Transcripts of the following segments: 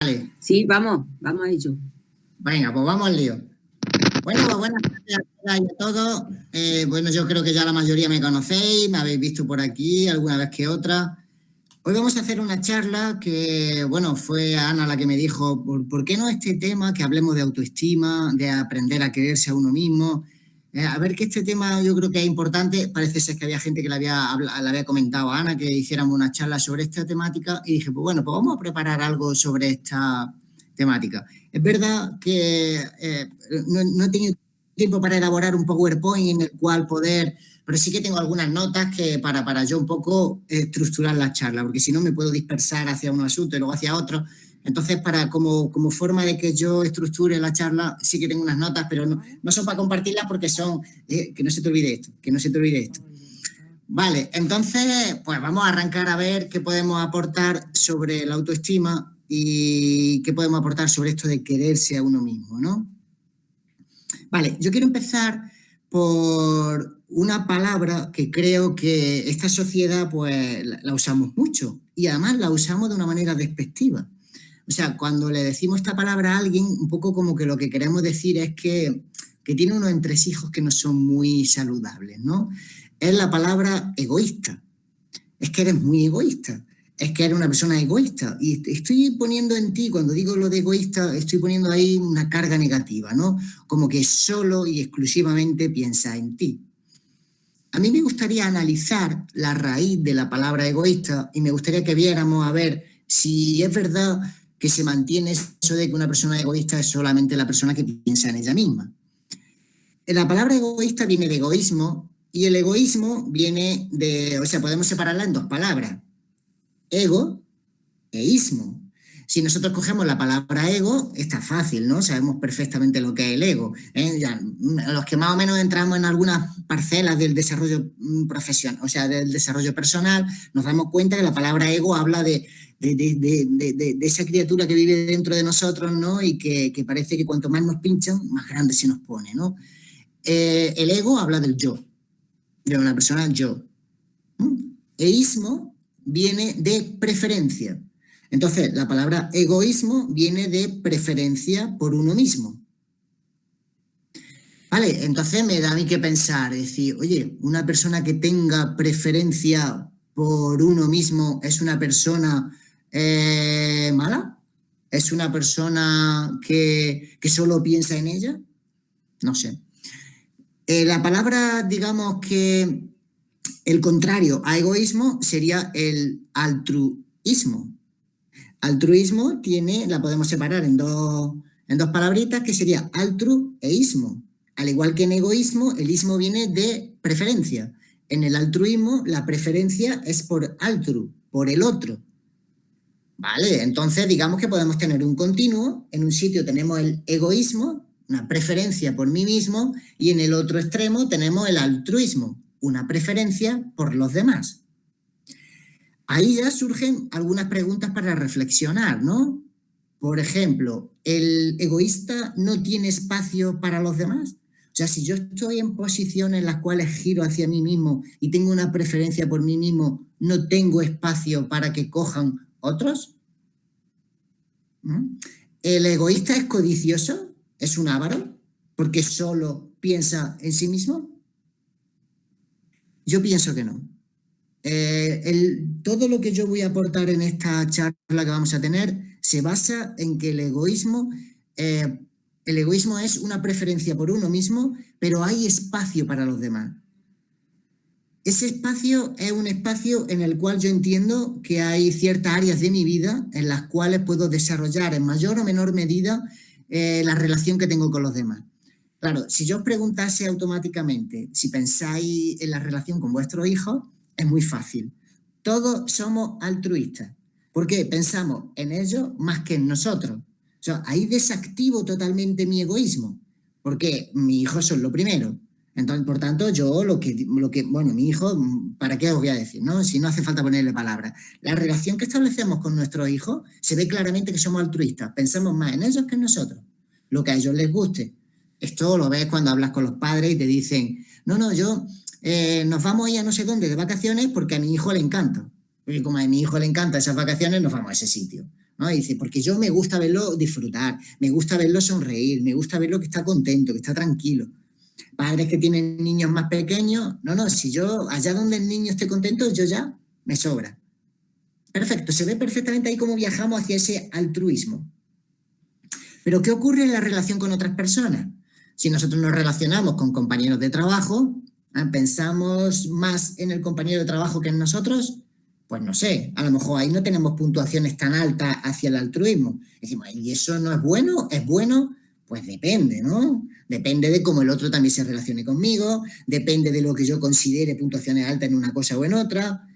Vale. Sí, vamos a ello. Venga, pues vamos al lío. Bueno, pues buenas tardes a todos. Bueno, yo creo que ya la mayoría me conocéis, me habéis visto por aquí alguna vez que otra. Hoy vamos a hacer una charla que, bueno, fue Ana la que me dijo, ¿por qué no este tema que hablemos de autoestima, de aprender a quererse a uno mismo? A ver, que este tema yo creo que es importante. Parece ser que había gente que le había comentado a Ana que hiciéramos una charla sobre esta temática y dije, pues bueno, pues vamos a preparar algo sobre esta temática. Es verdad que no he tenido tiempo para elaborar un PowerPoint en el cual poder, pero sí que tengo algunas notas que para yo un poco estructurar la charla, porque si no me puedo dispersar hacia un asunto y luego hacia otro. Entonces, como forma de que yo estructure la charla, sí que tengo unas notas, pero no son para compartirlas porque son, que no se te olvide esto, que no se te olvide esto. Vale, entonces, pues vamos a arrancar a ver qué podemos aportar sobre la autoestima y qué podemos aportar sobre esto de quererse a uno mismo, ¿no? Vale, yo quiero empezar por una palabra que creo que esta sociedad pues la usamos mucho y además la usamos de una manera despectiva. O sea, cuando le decimos esta palabra a alguien, un poco como que lo que queremos decir es que tiene unos entresijos que no son muy saludables, ¿no? Es la palabra egoísta. Es que eres muy egoísta. Es que eres una persona egoísta. Y estoy poniendo en ti, cuando digo lo de egoísta, estoy poniendo ahí una carga negativa, ¿no? Como que solo y exclusivamente piensa en ti. A mí me gustaría analizar la raíz de la palabra egoísta y me gustaría que viéramos a ver si es verdad que se mantiene eso de que una persona egoísta es solamente la persona que piensa en ella misma. La palabra egoísta viene de egoísmo y el egoísmo viene de, o sea, podemos separarla en dos palabras, ego e ismo. Si nosotros cogemos la palabra ego, está fácil, ¿no? Sabemos perfectamente lo que es el ego. Ya, los que más o menos entramos en algunas parcelas del desarrollo profesional, o sea, del desarrollo personal, nos damos cuenta que la palabra ego habla de esa criatura que vive dentro de nosotros, ¿no? Y que parece que cuanto más nos pinchan, más grande se nos pone, ¿no? El ego habla del yo, de una persona yo. Eísmo viene de preferencia. Entonces, la palabra egoísmo viene de preferencia por uno mismo. Vale, entonces me da a mí que pensar, es decir, oye, una persona que tenga preferencia por uno mismo es una persona mala, es una persona que solo piensa en ella, no sé. La palabra, digamos que el contrario a egoísmo sería el altruismo. Altruismo la podemos separar en dos palabritas que sería altru e ismo. Al igual que en egoísmo, el ismo viene de preferencia. En el altruismo, la preferencia es por altru, por el otro. Vale, entonces digamos que podemos tener un continuo. En un sitio tenemos el egoísmo, una preferencia por mí mismo, y en el otro extremo tenemos el altruismo, una preferencia por los demás. Ahí ya surgen algunas preguntas para reflexionar, ¿no? Por ejemplo, ¿el egoísta no tiene espacio para los demás? O sea, si yo estoy en posiciones en las cuales giro hacia mí mismo y tengo una preferencia por mí mismo, ¿no tengo espacio para que cojan otros? ¿El egoísta es codicioso? ¿Es un avaro? ¿Porque solo piensa en sí mismo? Yo pienso que no. Todo lo que yo voy a aportar en esta charla que vamos a tener se basa en que el egoísmo es una preferencia por uno mismo, pero hay espacio para los demás. Ese espacio es un espacio en el cual yo entiendo que hay ciertas áreas de mi vida en las cuales puedo desarrollar en mayor o menor medida la relación que tengo con los demás. Claro, si yo os preguntase automáticamente si pensáis en la relación con vuestros hijos, es muy fácil. Todos somos altruistas. ¿Por qué? Pensamos en ellos más que en nosotros. O sea, ahí desactivo totalmente mi egoísmo, porque mis hijos son lo primero. Entonces, por tanto, yo bueno, mi hijo, ¿para qué os voy a decir? ¿No? Si no hace falta ponerle palabras. La relación que establecemos con nuestros hijos se ve claramente que somos altruistas. Pensamos más en ellos que en nosotros. Lo que a ellos les guste. Esto lo ves cuando hablas con los padres y te dicen, no, nos vamos a ir a no sé dónde de vacaciones porque a mi hijo le encanta. Y como a mi hijo le encantan esas vacaciones, nos vamos a ese sitio. ¿no? Y dice, porque yo me gusta verlo disfrutar, me gusta verlo sonreír, me gusta verlo que está contento, que está tranquilo. Padres que tienen niños más pequeños, no, si yo, allá donde el niño esté contento, yo ya me sobra. Perfecto, se ve perfectamente ahí cómo viajamos hacia ese altruismo. Pero ¿qué ocurre en la relación con otras personas? Si nosotros nos relacionamos con compañeros de trabajo, ¿pensamos más en el compañero de trabajo que en nosotros? Pues no sé, a lo mejor ahí no tenemos puntuaciones tan altas hacia el altruismo. Decimos, ¿y eso no es bueno? ¿Es bueno? Pues depende, ¿no? Depende de cómo el otro también se relacione conmigo, depende de lo que yo considere puntuaciones altas en una cosa o en otra.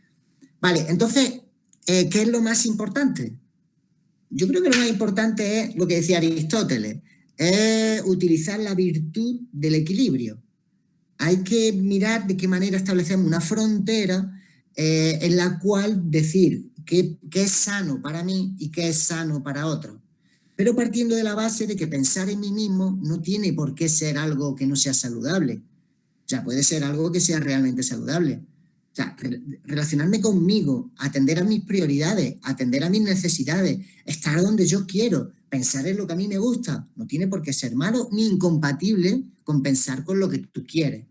Vale, entonces, ¿qué es lo más importante? Yo creo que lo más importante es lo que decía Aristóteles, es utilizar la virtud del equilibrio. Hay que mirar de qué manera establecemos una frontera en la cual decir qué es sano para mí y qué es sano para otro. Pero partiendo de la base de que pensar en mí mismo no tiene por qué ser algo que no sea saludable. O sea, puede ser algo que sea realmente saludable. O sea, relacionarme conmigo, atender a mis prioridades, atender a mis necesidades, estar donde yo quiero, pensar en lo que a mí me gusta, no tiene por qué ser malo ni incompatible con pensar con lo que tú quieres.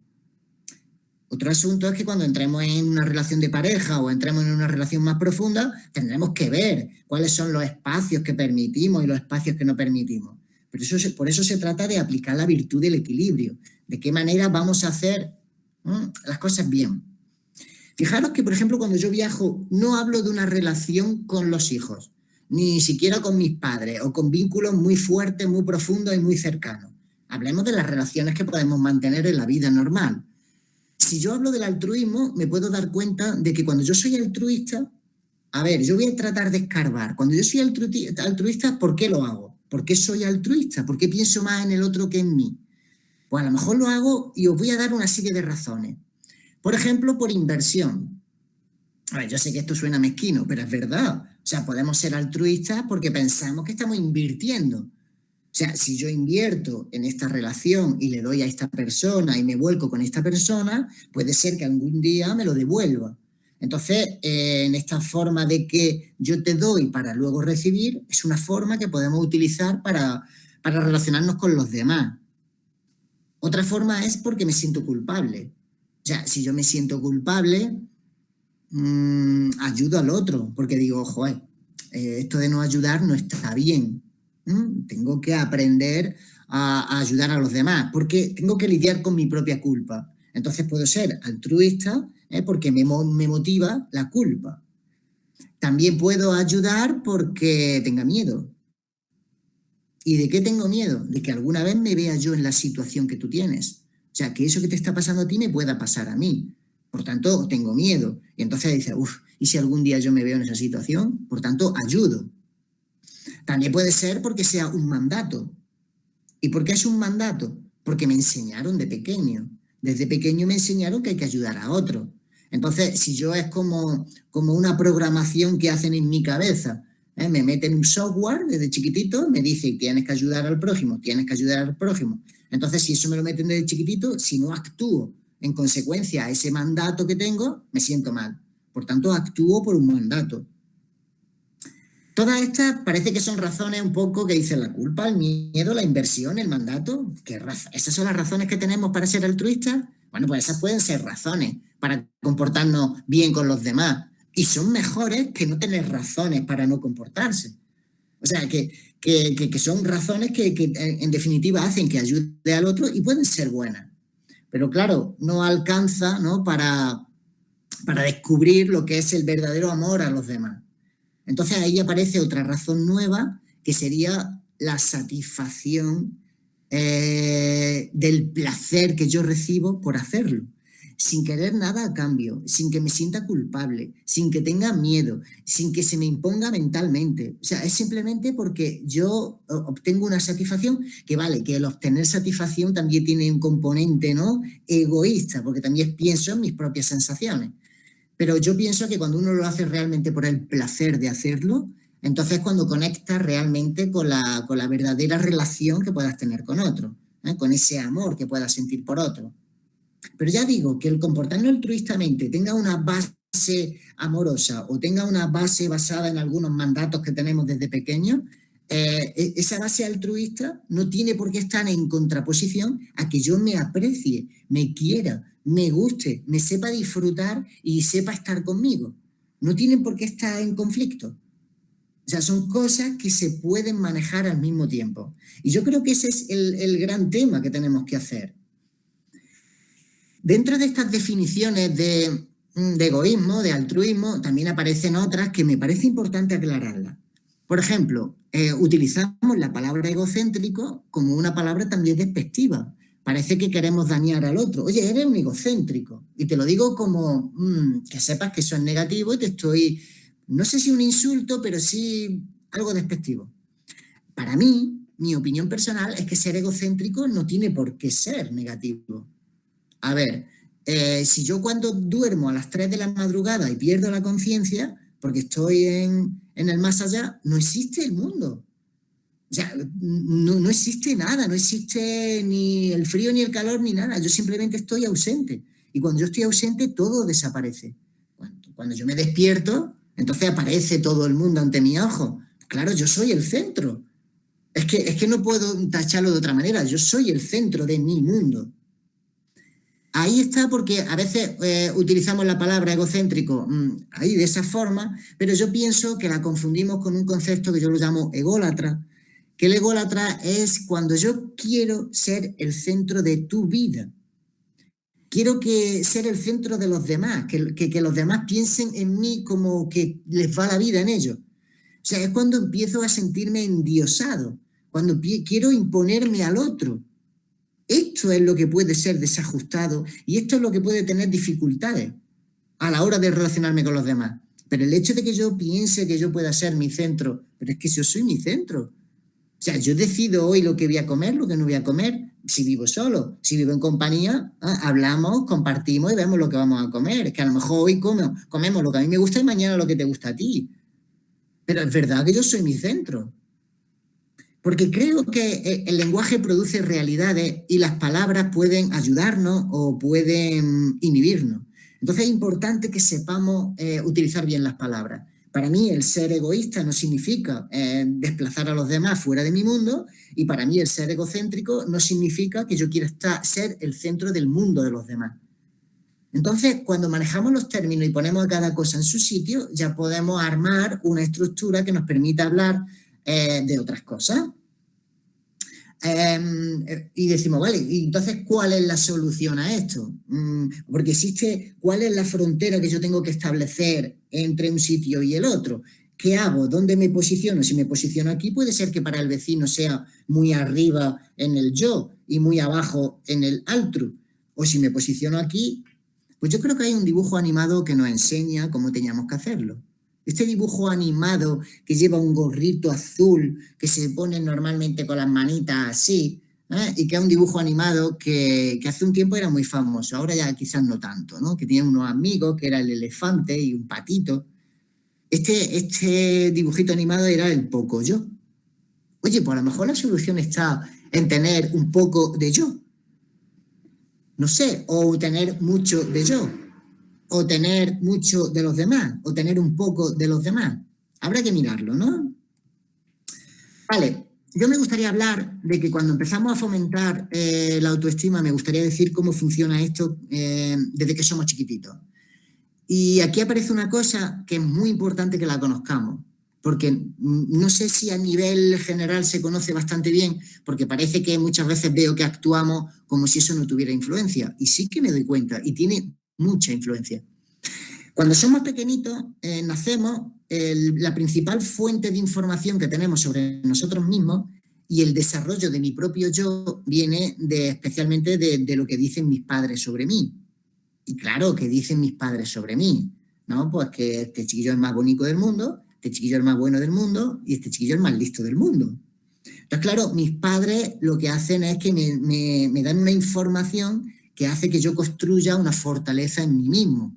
Otro asunto es que cuando entremos en una relación de pareja o entremos en una relación más profunda, tendremos que ver cuáles son los espacios que permitimos y los espacios que no permitimos. Pero por eso se trata de aplicar la virtud del equilibrio, de qué manera vamos a hacer las cosas bien. Fijaros que, por ejemplo, cuando yo viajo, no hablo de una relación con los hijos, ni siquiera con mis padres, o con vínculos muy fuertes, muy profundos y muy cercanos. Hablemos de las relaciones que podemos mantener en la vida normal. Si yo hablo del altruismo, me puedo dar cuenta de que cuando yo soy altruista, a ver, yo voy a tratar de escarbar. Cuando yo soy altruista, ¿por qué lo hago? ¿Por qué soy altruista? ¿Por qué pienso más en el otro que en mí? Pues a lo mejor lo hago y os voy a dar una serie de razones. Por ejemplo, por inversión. A ver, yo sé que esto suena mezquino, pero es verdad. O sea, podemos ser altruistas porque pensamos que estamos invirtiendo. O sea, si yo invierto en esta relación y le doy a esta persona y me vuelco con esta persona, puede ser que algún día me lo devuelva. Entonces, en esta forma de que yo te doy para luego recibir, es una forma que podemos utilizar para relacionarnos con los demás. Otra forma es porque me siento culpable. O sea, si yo me siento culpable, ayudo al otro, porque digo, joder, esto de no ayudar no está bien. Tengo que aprender a ayudar a los demás, porque tengo que lidiar con mi propia culpa. Entonces puedo ser altruista porque me motiva la culpa. También puedo ayudar porque tenga miedo. ¿Y de qué tengo miedo? De que alguna vez me vea yo en la situación que tú tienes. O sea, que eso que te está pasando a ti me pueda pasar a mí. Por tanto, tengo miedo. Y entonces dices, ¿y si algún día yo me veo en esa situación? Por tanto, ayudo. También puede ser porque sea un mandato. ¿Y por qué es un mandato? Porque me enseñaron de pequeño. Desde pequeño me enseñaron que hay que ayudar a otro. Entonces, si yo es como una programación que hacen en mi cabeza, me meten un software desde chiquitito, me dice tienes que ayudar al prójimo, tienes que ayudar al prójimo. Entonces, si eso me lo meten desde chiquitito, si no actúo en consecuencia a ese mandato que tengo, me siento mal. Por tanto, actúo por un mandato. Todas estas parece que son razones un poco que dicen la culpa, el miedo, la inversión, el mandato. ¿Esas son las razones que tenemos para ser altruistas? Bueno, pues esas pueden ser razones para comportarnos bien con los demás. Y son mejores que no tener razones para no comportarse. O sea, que son razones que en definitiva hacen que ayude al otro y pueden ser buenas. Pero claro, no alcanza, ¿no?, para descubrir lo que es el verdadero amor a los demás. Entonces ahí aparece otra razón nueva que sería la satisfacción del placer que yo recibo por hacerlo, sin querer nada a cambio, sin que me sienta culpable, sin que tenga miedo, sin que se me imponga mentalmente. O sea, es simplemente porque yo obtengo una satisfacción que vale, que el obtener satisfacción también tiene un componente, ¿no?, egoísta, porque también pienso en mis propias sensaciones. Pero yo pienso que cuando uno lo hace realmente por el placer de hacerlo, entonces cuando conectas realmente con la verdadera relación que puedas tener con otro, con ese amor que puedas sentir por otro. Pero ya digo, que el comportarnos altruistamente tenga una base base amorosa o tenga una base basada en algunos mandatos que tenemos desde pequeños, esa base altruista no tiene por qué estar en contraposición a que yo me aprecie, me quiera, me guste, me sepa disfrutar y sepa estar conmigo. No tienen por qué estar en conflicto. O sea, son cosas que se pueden manejar al mismo tiempo. Y yo creo que ese es el gran tema que tenemos que hacer. Dentro de estas definiciones de egoísmo, de altruismo, también aparecen otras que me parece importante aclararlas. Por ejemplo, utilizamos la palabra egocéntrico como una palabra también despectiva. Parece que queremos dañar al otro. Oye, eres un egocéntrico. Y te lo digo como que sepas que eso es negativo y te estoy, no sé si un insulto, pero sí algo despectivo. Para mí, mi opinión personal es que ser egocéntrico no tiene por qué ser negativo. A ver, si yo cuando duermo a las 3 de la madrugada y pierdo la conciencia, porque estoy en el más allá, no existe el mundo. O sea, no existe nada, no existe ni el frío ni el calor ni nada. Yo simplemente estoy ausente. Y cuando yo estoy ausente, todo desaparece. Cuando yo me despierto, entonces aparece todo el mundo ante mi ojo. Claro, yo soy el centro. Es que no puedo tacharlo de otra manera. Yo soy el centro de mi mundo. Ahí está, porque a veces utilizamos la palabra egocéntrico ahí de esa forma, pero yo pienso que la confundimos con un concepto que yo lo llamo ególatra, que el ególatra es cuando yo quiero ser el centro de tu vida. Quiero ser el centro de los demás, que los demás piensen en mí como que les va la vida en ellos. O sea, es cuando empiezo a sentirme endiosado, cuando quiero imponerme al otro. Esto es lo que puede ser desajustado y esto es lo que puede tener dificultades a la hora de relacionarme con los demás. Pero el hecho de que yo piense que yo pueda ser mi centro, pero es que yo soy mi centro. O sea, yo decido hoy lo que voy a comer, lo que no voy a comer, si vivo solo, si vivo en compañía, hablamos, compartimos y vemos lo que vamos a comer. Es que a lo mejor hoy comemos lo que a mí me gusta y mañana lo que te gusta a ti. Pero es verdad que yo soy mi centro. Porque creo que el lenguaje produce realidades y las palabras pueden ayudarnos o pueden inhibirnos. Entonces es importante que sepamos utilizar bien las palabras. Para mí el ser egoísta no significa desplazar a los demás fuera de mi mundo, y para mí el ser egocéntrico no significa que yo quiera ser el centro del mundo de los demás. Entonces, cuando manejamos los términos y ponemos cada cosa en su sitio, ya podemos armar una estructura que nos permita hablar de otras cosas. Y decimos, vale, ¿y entonces cuál es la solución a esto? Porque ¿cuál es la frontera que yo tengo que establecer entre un sitio y el otro? ¿Qué hago? ¿Dónde me posiciono? Si me posiciono aquí, puede ser que para el vecino sea muy arriba en el yo y muy abajo en el altru. O si me posiciono aquí, pues yo creo que hay un dibujo animado que nos enseña cómo teníamos que hacerlo. Este dibujo animado que lleva un gorrito azul, que se pone normalmente con las manitas así, y que es un dibujo animado que hace un tiempo era muy famoso, ahora ya quizás no tanto, ¿no? Que tenía unos amigos, que era el elefante y un patito. Este dibujito animado era el Pocoyo. Oye, pues a lo mejor la solución está en tener un poco de yo. No sé, o tener mucho de yo. O tener mucho de los demás, o tener un poco de los demás. Habrá que mirarlo, ¿no? Vale, yo me gustaría hablar de que cuando empezamos a fomentar la autoestima, me gustaría decir cómo funciona esto desde que somos chiquititos. Y aquí aparece una cosa que es muy importante que la conozcamos, porque no sé si a nivel general se conoce bastante bien, porque parece que muchas veces veo que actuamos como si eso no tuviera influencia, y sí que me doy cuenta, y tiene mucha influencia. Cuando somos pequeñitos, nacemos, la principal fuente de información que tenemos sobre nosotros mismos y el desarrollo de mi propio yo viene especialmente de lo que dicen mis padres sobre mí. Y claro, ¿qué dicen mis padres sobre mí? ¿No? Pues que este chiquillo es el más bonito del mundo, este chiquillo es el más bueno del mundo y este chiquillo es el más listo del mundo. Entonces, claro, mis padres lo que hacen es que me dan una información que hace que yo construya una fortaleza en mí mismo.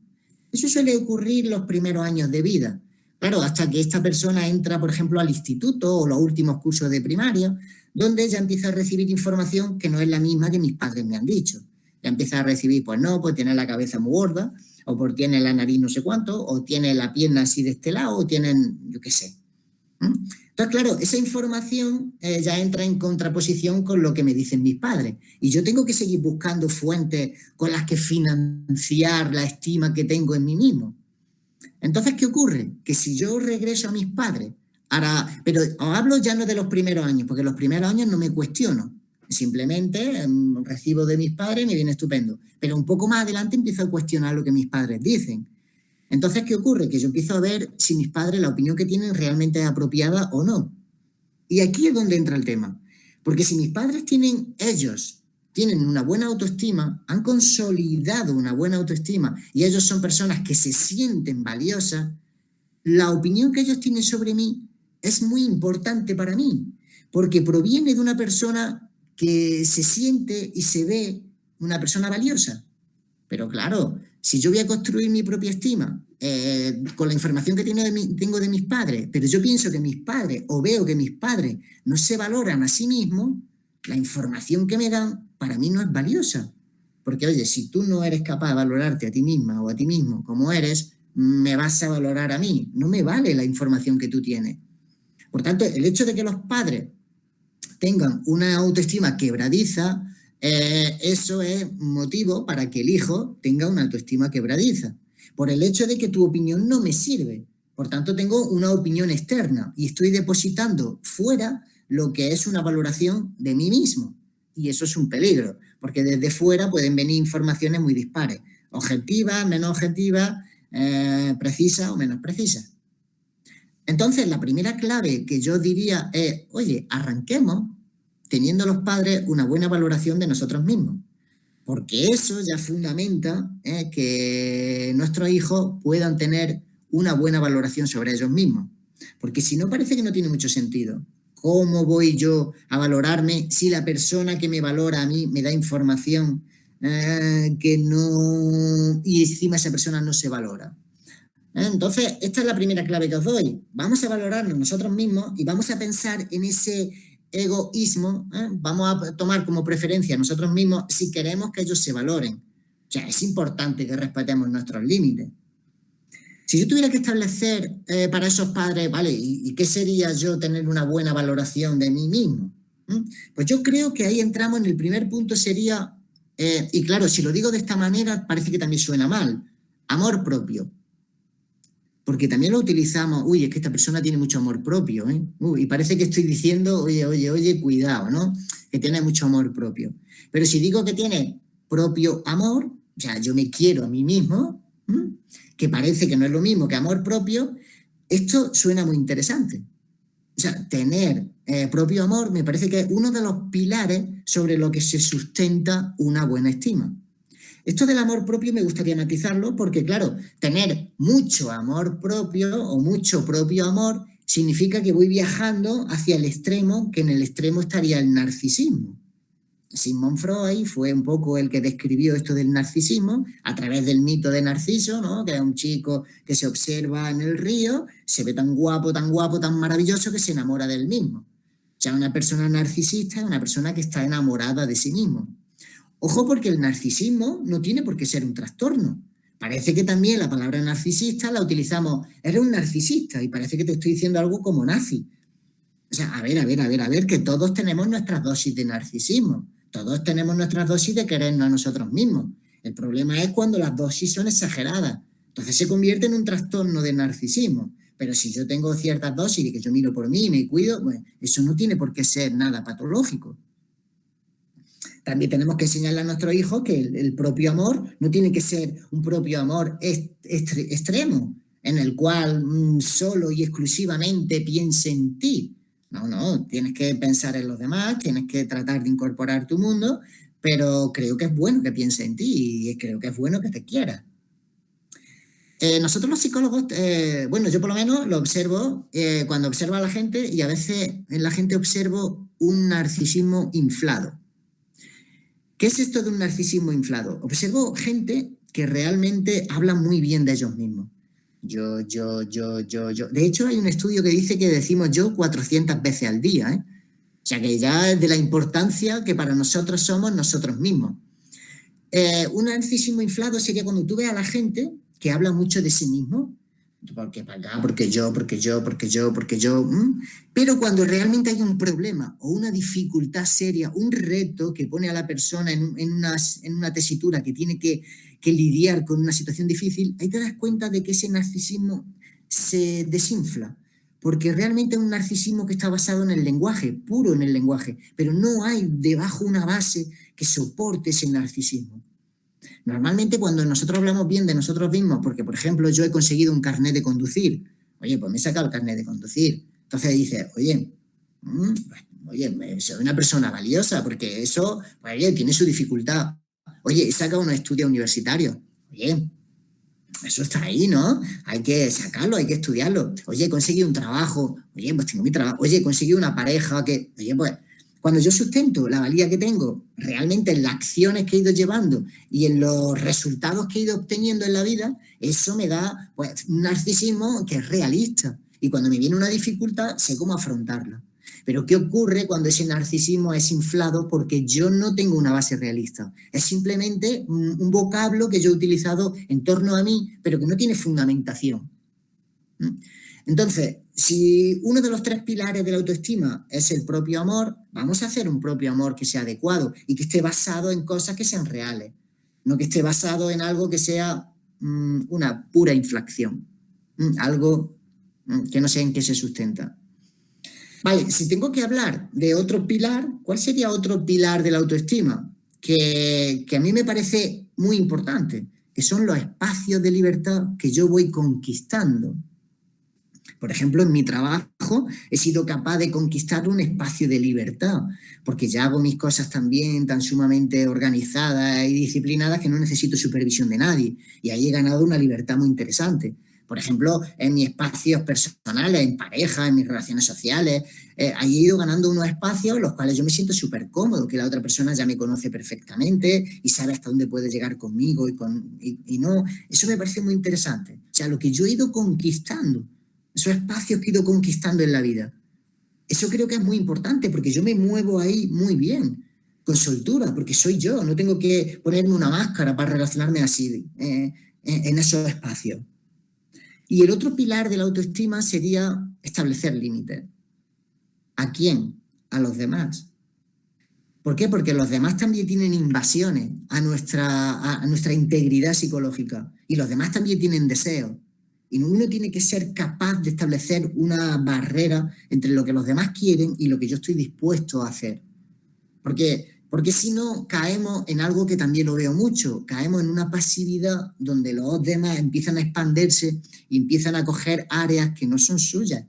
Eso suele ocurrir los primeros años de vida. Claro, hasta que esta persona entra, por ejemplo, al instituto o los últimos cursos de primaria, donde ya empieza a recibir información que no es la misma que mis padres me han dicho. Ya empieza a recibir, pues no, pues tiene la cabeza muy gorda, o por tiene la nariz no sé cuánto, o tiene la pierna así de este lado, o tienen, yo qué sé. Entonces, claro, esa información ya entra en contraposición con lo que me dicen mis padres. Y yo tengo que seguir buscando fuentes con las que financiar la estima que tengo en mí mismo. Entonces, ¿qué ocurre? Que si yo regreso a mis padres, ahora, pero os hablo ya no de los primeros años, porque los primeros años no me cuestiono. Simplemente recibo de mis padres y me viene estupendo. Pero un poco más adelante empiezo a cuestionar lo que mis padres dicen. Entonces, ¿qué ocurre? Que yo empiezo a ver si mis padres, la opinión que tienen realmente es apropiada o no. Y aquí es donde entra el tema. Porque si mis padres ellos tienen una buena autoestima, han consolidado una buena autoestima y ellos son personas que se sienten valiosas, la opinión que ellos tienen sobre mí es muy importante para mí, porque proviene de una persona que se siente y se ve una persona valiosa. Pero claro, si yo voy a construir mi propia estima con la información que tengo de mis padres, pero yo pienso que mis padres o veo que mis padres no se valoran a sí mismos, la información que me dan para mí no es valiosa. Porque, oye, si tú no eres capaz de valorarte a ti misma o a ti mismo como eres, me vas a valorar a mí. No me vale la información que tú tienes. Por tanto, el hecho de que los padres tengan una autoestima quebradiza, eso es motivo para que el hijo tenga una autoestima quebradiza. Por el hecho de que tu opinión no me sirve. Por tanto, tengo una opinión externa y estoy depositando fuera lo que es una valoración de mí mismo. Y eso es un peligro, porque desde fuera pueden venir informaciones muy dispares, objetivas, menos objetivas, precisas o menos precisas. Entonces, la primera clave que yo diría es, oye, arranquemos teniendo los padres una buena valoración de nosotros mismos, porque eso ya fundamenta que nuestros hijos puedan tener una buena valoración sobre ellos mismos, porque si no parece que no tiene mucho sentido. ¿Cómo voy yo a valorarme si la persona que me valora a mí me da información que no, y encima esa persona no se valora? Entonces, esta es la primera clave que os doy. Vamos a valorarnos nosotros mismos y vamos a pensar en ese egoísmo. Vamos a tomar como preferencia a nosotros mismos si queremos que ellos se valoren. O sea, es importante que respetemos nuestros límites. Si yo tuviera que establecer para esos padres, ¿vale? ¿Y qué sería yo tener una buena valoración de mí mismo? Pues yo creo que ahí entramos en el primer punto sería, y claro, si lo digo de esta manera parece que también suena mal, amor propio. Porque también lo utilizamos, uy, es que esta persona tiene mucho amor propio, ¿eh? Y parece que estoy diciendo, oye, cuidado, ¿no? Que tiene mucho amor propio. Pero si digo que tiene propio amor, o sea, yo me quiero a mí mismo, que parece que no es lo mismo que amor propio, esto suena muy interesante. O sea, tener propio amor me parece que es uno de los pilares sobre lo que se sustenta una buena estima. Esto del amor propio me gustaría matizarlo porque, claro, tener mucho amor propio o mucho propio amor significa que voy viajando hacia el extremo, que en el extremo estaría el narcisismo. Sigmund Freud fue un poco el que describió esto del narcisismo a través del mito de Narciso, ¿no? Que es un chico que se observa en el río, se ve tan guapo, tan maravilloso que se enamora del mismo. O sea, una persona narcisista es una persona que está enamorada de sí mismo. Ojo, porque el narcisismo no tiene por qué ser un trastorno. Parece que también la palabra narcisista la utilizamos, eres un narcisista, y parece que te estoy diciendo algo como nazi. O sea, a ver, que todos tenemos nuestras dosis de narcisismo, todos tenemos nuestras dosis de querernos a nosotros mismos. El problema es cuando las dosis son exageradas, entonces se convierte en un trastorno de narcisismo. Pero si yo tengo ciertas dosis de que yo miro por mí y me cuido, pues eso no tiene por qué ser nada patológico. También tenemos que enseñarle a nuestros hijos que el propio amor no tiene que ser un propio amor extremo, en el cual solo y exclusivamente piense en ti. No, tienes que pensar en los demás, tienes que tratar de incorporar tu mundo, pero creo que es bueno que piense en ti y creo que es bueno que te quiera. Nosotros los psicólogos, bueno, yo por lo menos lo observo cuando observo a la gente, y a veces en la gente observo un narcisismo inflado. ¿Qué es esto de un narcisismo inflado? Observo gente que realmente habla muy bien de ellos mismos. Yo. De hecho, hay un estudio que dice que decimos yo 400 veces al día, ¿eh? O sea, que ya es de la importancia que para nosotros somos nosotros mismos. Un narcisismo inflado sería cuando tú ves a la gente que habla mucho de sí mismo, porque para acá, porque yo, pero cuando realmente hay un problema o una dificultad seria, un reto que pone a la persona en una tesitura que tiene que lidiar con una situación difícil, ahí te das cuenta de que ese narcisismo se desinfla, porque realmente es un narcisismo que está basado en el lenguaje, puro en el lenguaje, pero no hay debajo una base que soporte ese narcisismo. Normalmente cuando nosotros hablamos bien de nosotros mismos, porque por ejemplo yo he conseguido un carnet de conducir, oye, pues me he sacado el carnet de conducir. Entonces dices, oye, soy una persona valiosa, porque eso, pues, oye, tiene su dificultad. Oye, he sacado unos estudios universitarios. Oye, eso está ahí, ¿no? Hay que sacarlo, hay que estudiarlo. Oye, he conseguido un trabajo. Oye, pues tengo mi trabajo. Oye, he conseguido una pareja que, oye, pues cuando yo sustento la valía que tengo realmente en las acciones que he ido llevando y en los resultados que he ido obteniendo en la vida, eso me da pues, un narcisismo que es realista. Y cuando me viene una dificultad, sé cómo afrontarla. Pero ¿qué ocurre cuando ese narcisismo es inflado porque yo no tengo una base realista? Es simplemente un vocablo que yo he utilizado en torno a mí, pero que no tiene fundamentación. Entonces, si uno de los 3 pilares de la autoestima es el propio amor, vamos a hacer un propio amor que sea adecuado y que esté basado en cosas que sean reales, no que esté basado en algo que sea una pura inflación, algo que no sé en qué se sustenta. Vale, si tengo que hablar de otro pilar, ¿cuál sería otro pilar de la autoestima? Que a mí me parece muy importante, que son los espacios de libertad que yo voy conquistando. Por ejemplo, en mi trabajo he sido capaz de conquistar un espacio de libertad, porque ya hago mis cosas también tan sumamente organizadas y disciplinadas que no necesito supervisión de nadie. Y ahí he ganado una libertad muy interesante. Por ejemplo, en mis espacios personales, en pareja, en mis relaciones sociales, ahí he ido ganando unos espacios en los cuales yo me siento súper cómodo, que la otra persona ya me conoce perfectamente y sabe hasta dónde puede llegar conmigo y no. Eso me parece muy interesante. O sea, lo que yo he ido conquistando, esos espacios que he ido conquistando en la vida. Eso creo que es muy importante porque yo me muevo ahí muy bien, con soltura, porque soy yo, no tengo que ponerme una máscara para relacionarme así en esos espacios. Y el otro pilar de la autoestima sería establecer límites. ¿A quién? A los demás. ¿Por qué? Porque los demás también tienen invasiones a nuestra integridad psicológica y los demás también tienen deseos. Y uno tiene que ser capaz de establecer una barrera entre lo que los demás quieren y lo que yo estoy dispuesto a hacer. Porque si no, caemos en algo que también lo veo mucho, caemos en una pasividad donde los demás empiezan a expandirse y empiezan a coger áreas que no son suyas.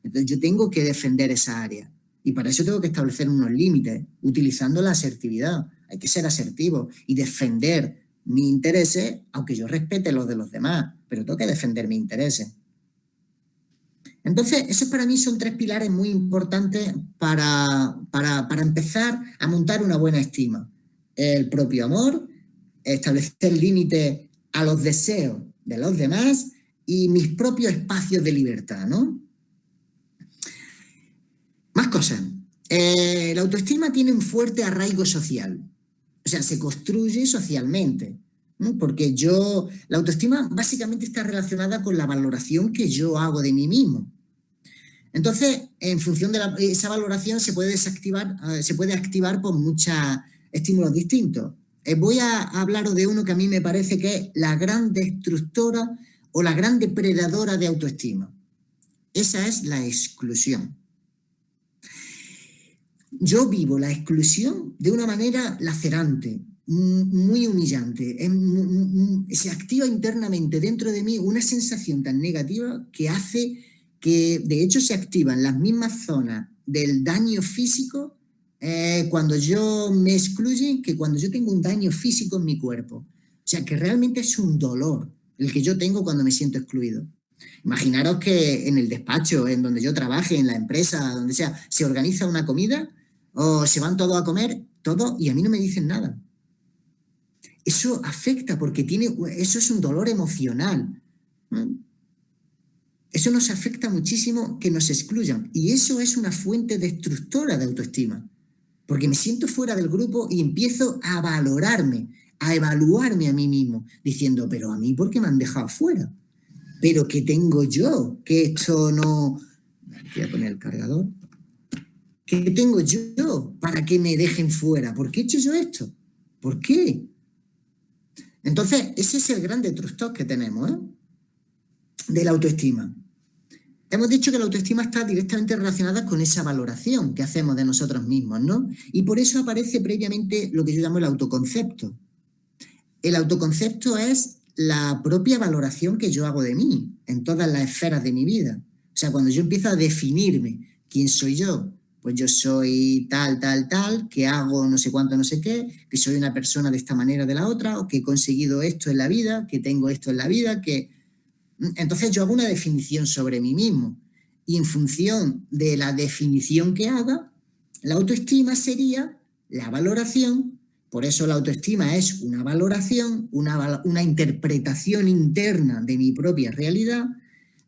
Entonces yo tengo que defender esa área y para eso tengo que establecer unos límites, utilizando la asertividad. Hay que ser asertivo y defender mis intereses, aunque yo respete los de los demás, pero tengo que defender mis intereses. Entonces, esos para mí son 3 pilares muy importantes para empezar a montar una buena estima. El propio amor, establecer límites a los deseos de los demás y mis propios espacios de libertad, ¿no? Más cosas. La autoestima tiene un fuerte arraigo social. O sea, se construye socialmente. ¿No? Porque la autoestima básicamente está relacionada con la valoración que yo hago de mí mismo. Entonces, en función de esa valoración se puede activar por muchos estímulos distintos. Voy a hablaros de uno que a mí me parece que es la gran destructora o la gran depredadora de autoestima. Esa es la exclusión. Yo vivo la exclusión de una manera lacerante, muy humillante. Se activa internamente dentro de mí una sensación tan negativa que hace que, de hecho, se activan las mismas zonas del daño físico cuando yo me excluyen que cuando yo tengo un daño físico en mi cuerpo. O sea, que realmente es un dolor el que yo tengo cuando me siento excluido. Imaginaros que en el despacho, en donde yo trabaje, en la empresa, donde sea, se organiza una comida o se van todos a comer, todo, y a mí no me dicen nada. Eso afecta porque eso es un dolor emocional. Eso nos afecta muchísimo que nos excluyan. Y eso es una fuente destructora de autoestima. Porque me siento fuera del grupo y empiezo a valorarme, a evaluarme a mí mismo, diciendo, pero a mí, ¿por qué me han dejado fuera? ¿Pero qué tengo yo? Que esto no... Voy a poner el cargador. ¿Qué tengo yo para que me dejen fuera? ¿Por qué he hecho yo esto? ¿Por qué? Entonces, ese es el gran trust talk que tenemos, de la autoestima. Hemos dicho que la autoestima está directamente relacionada con esa valoración que hacemos de nosotros mismos, ¿no? Y por eso aparece previamente lo que yo llamo el autoconcepto. El autoconcepto es la propia valoración que yo hago de mí en todas las esferas de mi vida. O sea, cuando yo empiezo a definirme quién soy yo, pues yo soy tal, que hago no sé cuánto, no sé qué, que soy una persona de esta manera o de la otra, o que he conseguido esto en la vida, que tengo esto en la vida, que... Entonces yo hago una definición sobre mí mismo. Y en función de la definición que haga, la autoestima sería la valoración. Por eso la autoestima es una valoración, una interpretación interna de mi propia realidad.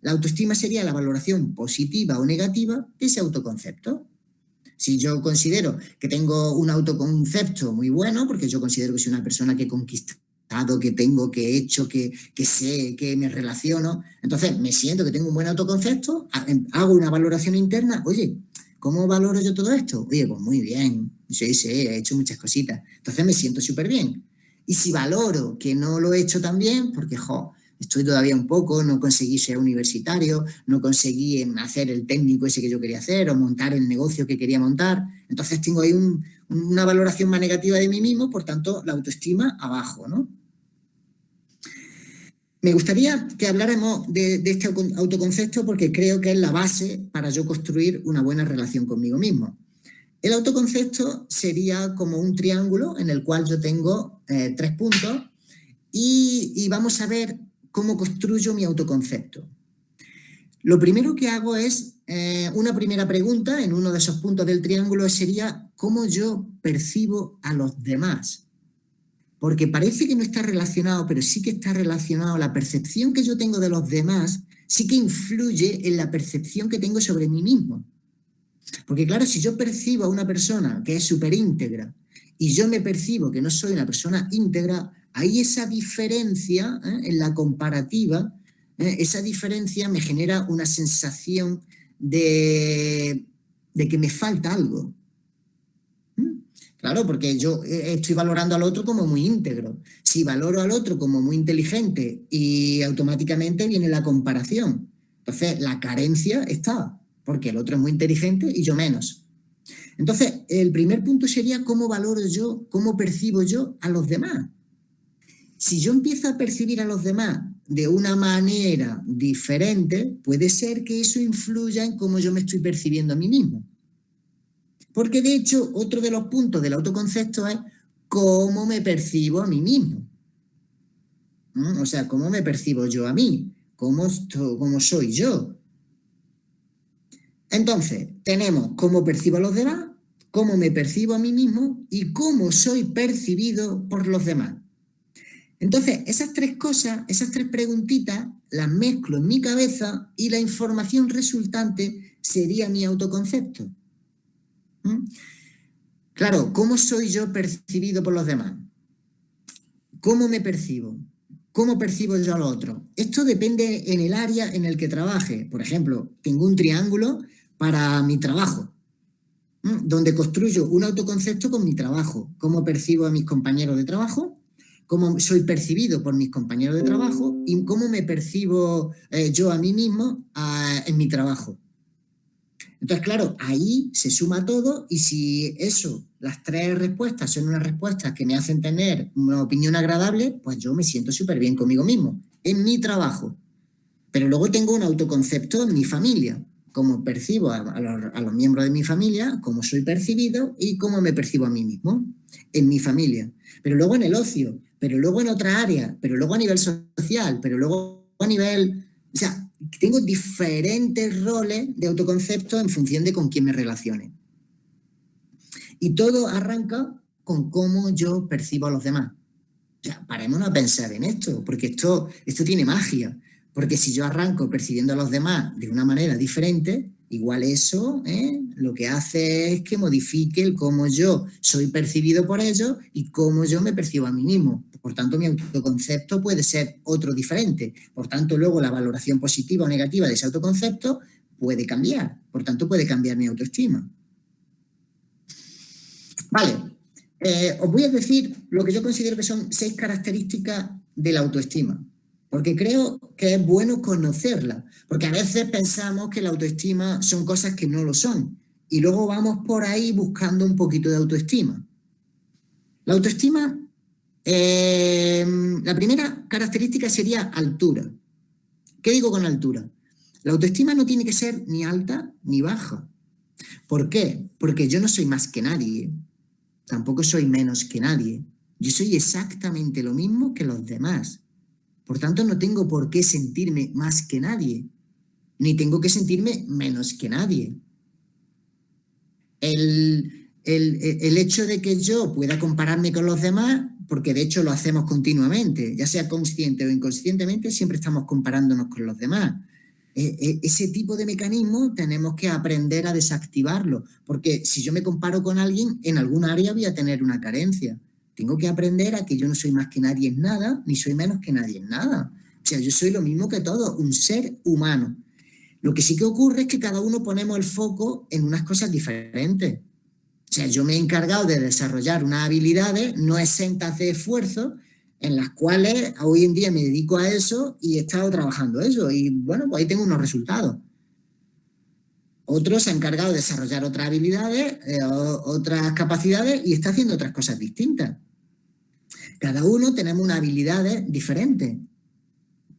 La autoestima sería la valoración positiva o negativa de ese autoconcepto. Si yo considero que tengo un autoconcepto muy bueno, porque yo considero que soy una persona que he conquistado, que tengo, que he hecho, que sé, que me relaciono, entonces me siento que tengo un buen autoconcepto, hago una valoración interna, oye, ¿cómo valoro yo todo esto? Oye, pues muy bien, sí, he hecho muchas cositas, entonces me siento súper bien. Y si valoro que no lo he hecho tan bien, porque, estoy todavía un poco, no conseguí ser universitario, no conseguí hacer el técnico ese que yo quería hacer o montar el negocio que quería montar. Entonces tengo ahí una valoración más negativa de mí mismo, por tanto, la autoestima abajo, ¿no? Me gustaría que habláramos de este autoconcepto porque creo que es la base para yo construir una buena relación conmigo mismo. El autoconcepto sería como un triángulo en el cual yo tengo 3 puntos y vamos a ver cómo construyo mi autoconcepto. Lo primero que hago es una primera pregunta en uno de esos puntos del triángulo sería ¿cómo yo percibo a los demás? Porque parece que no está relacionado, pero sí que está relacionado. La percepción que yo tengo de los demás sí que influye en la percepción que tengo sobre mí mismo. Porque claro, si yo percibo a una persona que es súper íntegra y yo me percibo que no soy una persona íntegra, ahí esa diferencia en la comparativa, esa diferencia me genera una sensación de que me falta algo. Claro, porque yo estoy valorando al otro como muy íntegro. Si valoro al otro como muy inteligente y automáticamente viene la comparación. Entonces, la carencia está, porque el otro es muy inteligente y yo menos. Entonces, el primer punto sería cómo valoro yo, cómo percibo yo a los demás. Si yo empiezo a percibir a los demás de una manera diferente, puede ser que eso influya en cómo yo me estoy percibiendo a mí mismo. Porque de hecho, otro de los puntos del autoconcepto es cómo me percibo a mí mismo. O sea, cómo me percibo yo a mí, cómo soy yo. Entonces, tenemos cómo percibo a los demás, cómo me percibo a mí mismo y cómo soy percibido por los demás. Entonces, esas 3 cosas, esas 3 preguntitas, las mezclo en mi cabeza y la información resultante sería mi autoconcepto. Claro, ¿cómo soy yo percibido por los demás? ¿Cómo me percibo? ¿Cómo percibo yo a los otros? Esto depende en el área en el que trabaje. Por ejemplo, tengo un triángulo para mi trabajo, donde construyo un autoconcepto con mi trabajo. ¿Cómo percibo a mis compañeros de trabajo? ¿Cómo soy percibido por mis compañeros de trabajo? ¿Y cómo me percibo yo a mí mismo en mi trabajo? Entonces, claro, ahí se suma todo y si eso, las 3 respuestas son unas respuestas que me hacen tener una opinión agradable, pues yo me siento súper bien conmigo mismo, en mi trabajo. Pero luego tengo un autoconcepto en mi familia, cómo percibo a los miembros de mi familia, cómo soy percibido y cómo me percibo a mí mismo, en mi familia. Pero luego en el ocio, pero luego en otra área, pero luego a nivel social, pero luego a nivel... O sea, tengo diferentes roles de autoconcepto en función de con quién me relacione. Y todo arranca con cómo yo percibo a los demás. O sea, parémonos a pensar en esto, porque esto tiene magia. Porque si yo arranco percibiendo a los demás de una manera diferente, Igual eso lo que hace es que modifique el cómo yo soy percibido por ellos y cómo yo me percibo a mí mismo. Por tanto, mi autoconcepto puede ser otro diferente. Por tanto, luego la valoración positiva o negativa de ese autoconcepto puede cambiar. Por tanto, puede cambiar mi autoestima. Vale, os voy a decir lo que yo considero que son 6 características de la autoestima, porque creo que es bueno conocerla, porque a veces pensamos que la autoestima son cosas que no lo son, y luego vamos por ahí buscando un poquito de autoestima. La autoestima, la primera característica sería altura. ¿Qué digo con altura? La autoestima no tiene que ser ni alta ni baja. ¿Por qué? Porque yo no soy más que nadie. Tampoco soy menos que nadie. Yo soy exactamente lo mismo que los demás. Por tanto, no tengo por qué sentirme más que nadie, ni tengo que sentirme menos que nadie. El hecho de que yo pueda compararme con los demás, porque de hecho lo hacemos continuamente, ya sea consciente o inconscientemente, siempre estamos comparándonos con los demás. Ese tipo de mecanismo tenemos que aprender a desactivarlo, porque si yo me comparo con alguien, en algún área voy a tener una carencia. Tengo que aprender a que yo no soy más que nadie en nada, ni soy menos que nadie en nada. O sea, yo soy lo mismo que todos, un ser humano. Lo que sí que ocurre es que cada uno ponemos el foco en unas cosas diferentes. O sea, yo me he encargado de desarrollar unas habilidades no exentas de esfuerzo, en las cuales hoy en día me dedico a eso y he estado trabajando eso. Y bueno, pues ahí tengo unos resultados. Otros se han encargado de desarrollar otras habilidades, otras capacidades y está haciendo otras cosas distintas. Cada uno tenemos unas habilidades diferentes,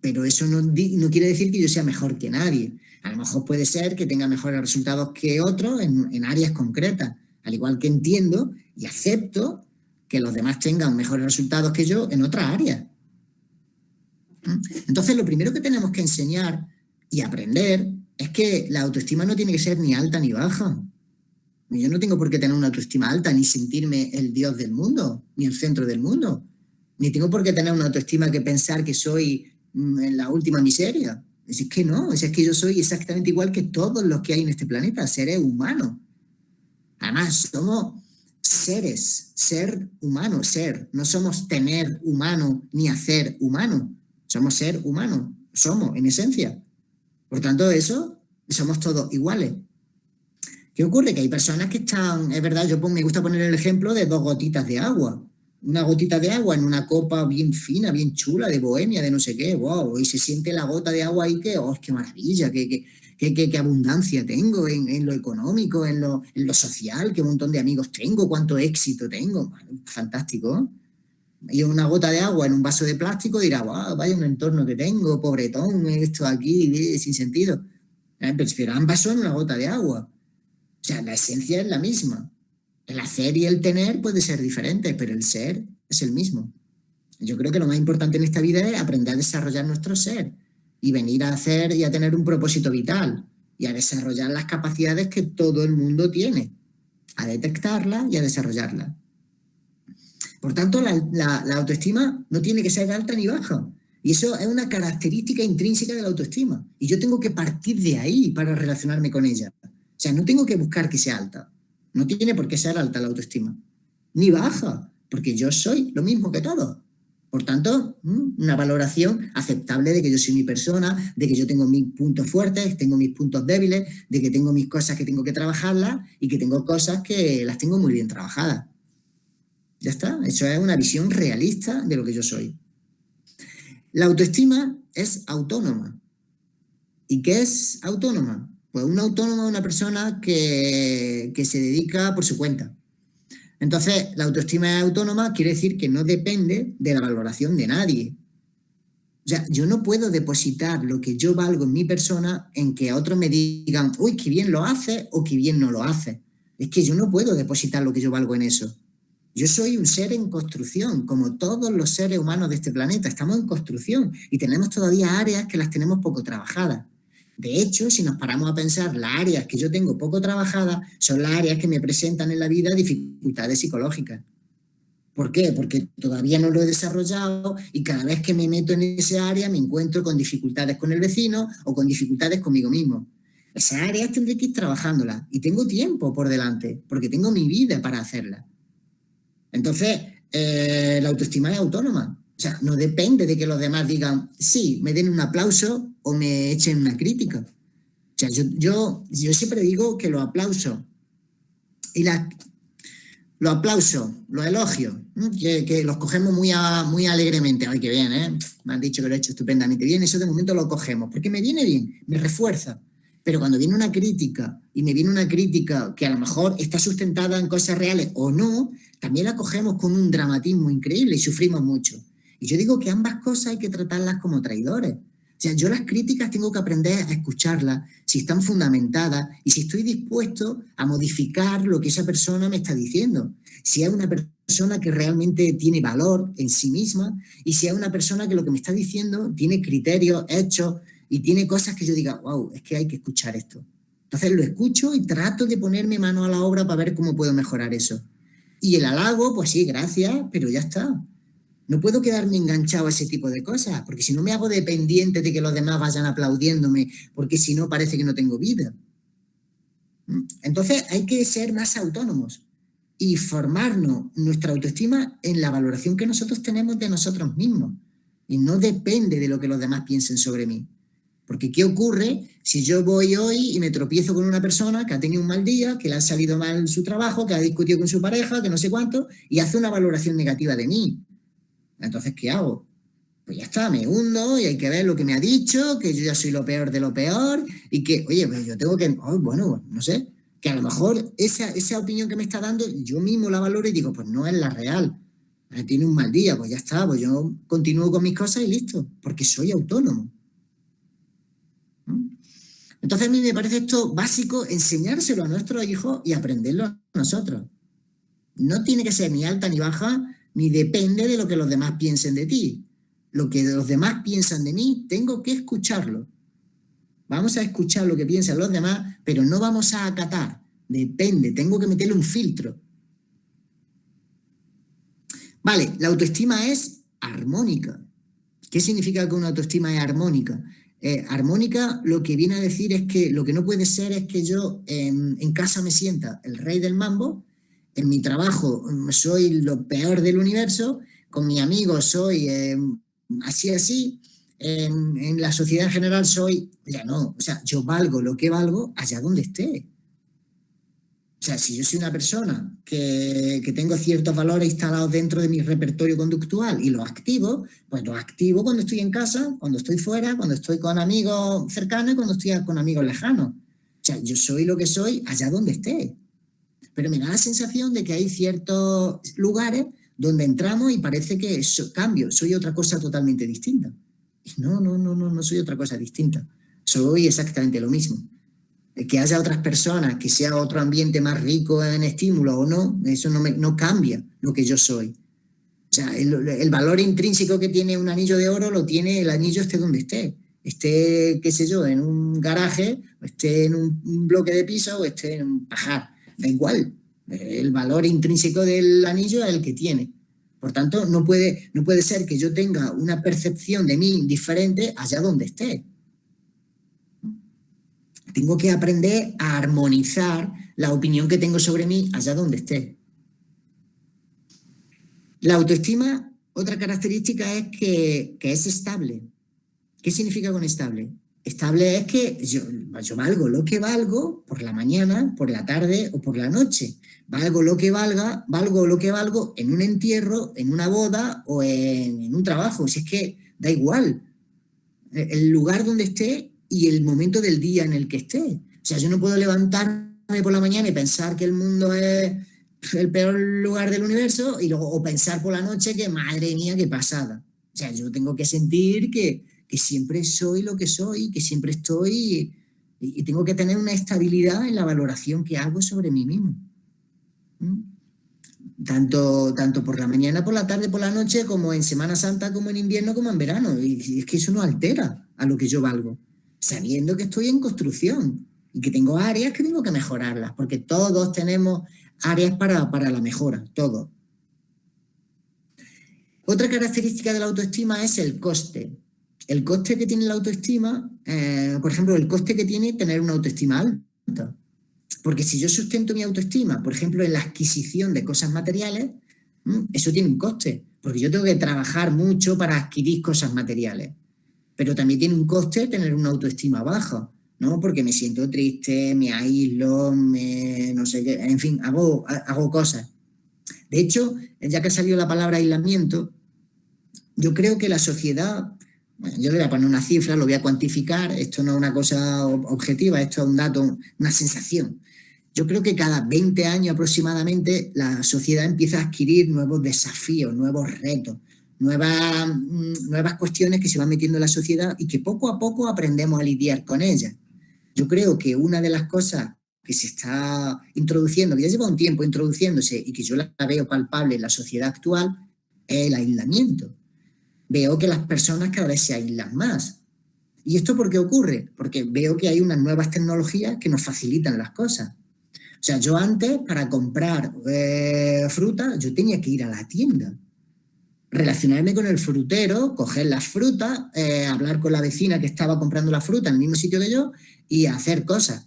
pero eso no quiere decir que yo sea mejor que nadie. A lo mejor puede ser que tenga mejores resultados que otros en áreas concretas, al igual que entiendo y acepto que los demás tengan mejores resultados que yo en otras áreas. Entonces, lo primero que tenemos que enseñar y aprender es que la autoestima no tiene que ser ni alta ni baja. Yo no tengo por qué tener una autoestima alta, ni sentirme el dios del mundo, ni el centro del mundo. Ni tengo por qué tener una autoestima que pensar que soy en la última miseria. Es que no, es que yo soy exactamente igual que todos los que hay en este planeta, seres humanos. Además, somos seres, ser humano, ser. No somos tener humano ni hacer humano. Somos ser humano, somos en esencia. Por tanto, eso, somos todos iguales. ¿Qué ocurre? Que hay personas que están, es verdad, me gusta poner el ejemplo de 2 gotitas de agua. Una gotita de agua en una copa bien fina, bien chula, de bohemia, de no sé qué, wow, y se siente la gota de agua ahí que, oh, qué maravilla, qué abundancia tengo en lo económico, en lo social, qué montón de amigos tengo, cuánto éxito tengo, fantástico. Y una gota de agua en un vaso de plástico dirá, wow, vaya un entorno que tengo, pobretón, esto aquí, sin sentido. Pero ambas son una gota de agua. O sea, la esencia es la misma. El hacer y el tener puede ser diferente, pero el ser es el mismo. Yo creo que lo más importante en esta vida es aprender a desarrollar nuestro ser y venir a hacer y a tener un propósito vital y a desarrollar las capacidades que todo el mundo tiene, a detectarlas y a desarrollarlas. Por tanto, la autoestima no tiene que ser alta ni baja. Y eso es una característica intrínseca de la autoestima. Y yo tengo que partir de ahí para relacionarme con ella. O sea, no tengo que buscar que sea alta. No tiene por qué ser alta la autoestima. Ni baja, porque yo soy lo mismo que todos. Por tanto, una valoración aceptable de que yo soy mi persona, de que yo tengo mis puntos fuertes, tengo mis puntos débiles, de que tengo mis cosas que tengo que trabajarlas y que tengo cosas que las tengo muy bien trabajadas. Ya está, eso es una visión realista de lo que yo soy. La autoestima es autónoma. ¿Y qué es autónoma? Pues una autónoma es una persona que se dedica por su cuenta. Entonces, la autoestima es autónoma quiere decir que no depende de la valoración de nadie. O sea, yo no puedo depositar lo que yo valgo en mi persona en que otros me digan, uy, qué bien lo hace o qué bien no lo hace. Es que yo no puedo depositar lo que yo valgo en eso. Yo soy un ser en construcción, como todos los seres humanos de este planeta. Estamos en construcción y tenemos todavía áreas que las tenemos poco trabajadas. De hecho, si nos paramos a pensar, las áreas que yo tengo poco trabajadas son las áreas que me presentan en la vida dificultades psicológicas. ¿Por qué? Porque todavía no lo he desarrollado y cada vez que me meto en esa área me encuentro con dificultades con el vecino o con dificultades conmigo mismo. Esas áreas tendré que ir trabajándolas y tengo tiempo por delante porque tengo mi vida para hacerlas. Entonces, la autoestima es autónoma. O sea, no depende de que los demás digan, sí, me den un aplauso o me echen una crítica. O sea, yo siempre digo que los aplausos y los aplausos, los elogios, que los cogemos muy alegremente. Ay, qué bien, ¿eh? Me han dicho que lo he hecho estupendamente bien. Eso de momento lo cogemos, porque me viene bien, me refuerza. Pero cuando viene una crítica, y me viene una crítica que a lo mejor está sustentada en cosas reales o no, también la cogemos con un dramatismo increíble y sufrimos mucho. Y yo digo que ambas cosas hay que tratarlas como traidores. O sea, yo las críticas tengo que aprender a escucharlas, si están fundamentadas y si estoy dispuesto a modificar lo que esa persona me está diciendo. Si es una persona que realmente tiene valor en sí misma y si es una persona que lo que me está diciendo tiene criterios, hechos y tiene cosas que yo diga, wow, es que hay que escuchar esto. Entonces lo escucho y trato de ponerme mano a la obra para ver cómo puedo mejorar eso. Y el halago, pues sí, gracias, pero ya está. No puedo quedarme enganchado a ese tipo de cosas, porque si no me hago dependiente de que los demás vayan aplaudiéndome, porque si no parece que no tengo vida. Entonces hay que ser más autónomos y formarnos nuestra autoestima en la valoración que nosotros tenemos de nosotros mismos. Y no depende de lo que los demás piensen sobre mí. Porque ¿qué ocurre si yo voy hoy y me tropiezo con una persona que ha tenido un mal día, que le ha salido mal su trabajo, que ha discutido con su pareja, que no sé cuánto, y hace una valoración negativa de mí? Entonces, ¿qué hago? Pues ya está, me hundo y hay que ver lo que me ha dicho, que yo ya soy lo peor de lo peor y que, oye, pues yo tengo que, bueno, no sé, que a lo mejor esa opinión que me está dando, yo mismo la valoro y digo, pues no es la real. Tiene un mal día, pues ya está, pues yo continúo con mis cosas y listo, porque soy autónomo. Entonces a mí me parece esto básico, enseñárselo a nuestros hijos y aprenderlo a nosotros. No tiene que ser ni alta ni baja, ni depende de lo que los demás piensen de ti. Lo que los demás piensan de mí, tengo que escucharlo. Vamos a escuchar lo que piensan los demás, pero no vamos a acatar. Depende, tengo que meterle un filtro. Vale, la autoestima es armónica. ¿Qué significa que una autoestima es armónica? Armónica lo que viene a decir es que lo que no puede ser es que yo en casa me sienta el rey del mambo, en mi trabajo soy lo peor del universo, con mis amigos soy así, en la sociedad en general soy, ya no, o sea, yo valgo lo que valgo allá donde esté. O sea, si yo soy una persona que tengo ciertos valores instalados dentro de mi repertorio conductual y los activo, pues los activo cuando estoy en casa, cuando estoy fuera, cuando estoy con amigos cercanos y cuando estoy con amigos lejanos. O sea, yo soy lo que soy allá donde esté. Pero me da la sensación de que hay ciertos lugares donde entramos y parece que cambio, soy otra cosa totalmente distinta. Y no soy otra cosa distinta. Soy exactamente lo mismo. Que haya otras personas, que sea otro ambiente más rico en estímulos o no, eso no cambia lo que yo soy. O sea, el valor intrínseco que tiene un anillo de oro lo tiene el anillo esté donde esté. Esté, qué sé yo, en un garaje, o esté en un bloque de piso, o esté en un pajar. Da igual. El valor intrínseco del anillo es el que tiene. Por tanto, no puede ser que yo tenga una percepción de mí diferente allá donde esté. Tengo que aprender a armonizar la opinión que tengo sobre mí allá donde esté. La autoestima, otra característica es que es estable. ¿Qué significa con estable? Estable es que yo valgo lo que valgo por la mañana, por la tarde o por la noche. Valgo lo que valgo en un entierro, en una boda o en un trabajo. Si es que da igual el lugar donde esté y el momento del día en el que esté. O sea, yo no puedo levantarme por la mañana y pensar que el mundo es el peor lugar del universo y luego o pensar por la noche que madre mía, qué pasada. O sea, yo tengo que sentir que siempre soy lo que soy, que siempre estoy y tengo que tener una estabilidad en la valoración que hago sobre mí mismo. Tanto por la mañana, por la tarde, por la noche, como en Semana Santa, como en invierno, como en verano. Y es que eso no altera a lo que yo valgo, sabiendo que estoy en construcción y que tengo áreas que tengo que mejorarlas, porque todos tenemos áreas para la mejora, todos. Otra característica de la autoestima es el coste. el coste que tiene la autoestima, por ejemplo, el coste que tiene tener una autoestima alta. Porque si yo sustento mi autoestima, por ejemplo, en la adquisición de cosas materiales, eso tiene un coste, porque yo tengo que trabajar mucho para adquirir cosas materiales. Pero también tiene un coste tener una autoestima baja, ¿no? Porque me siento triste, me aíslo, no sé qué, en fin, hago cosas. De hecho, ya que ha salido la palabra aislamiento, yo creo que la sociedad, bueno, yo le voy a poner una cifra, lo voy a cuantificar, esto no es una cosa objetiva, esto es un dato, una sensación. Yo creo que cada 20 años aproximadamente la sociedad empieza a adquirir nuevos desafíos, nuevos retos, nuevas cuestiones que se van metiendo en la sociedad y que poco a poco aprendemos a lidiar con ellas. Yo creo que una de las cosas que se está introduciendo, que ya lleva un tiempo introduciéndose y que yo la veo palpable en la sociedad actual, es el aislamiento. Veo que las personas cada vez se aíslan más. ¿Y esto por qué ocurre? Porque veo que hay unas nuevas tecnologías que nos facilitan las cosas. O sea, yo antes, para comprar fruta, yo tenía que ir a la tienda, relacionarme con el frutero, coger las frutas, hablar con la vecina que estaba comprando la fruta en el mismo sitio que yo y hacer cosas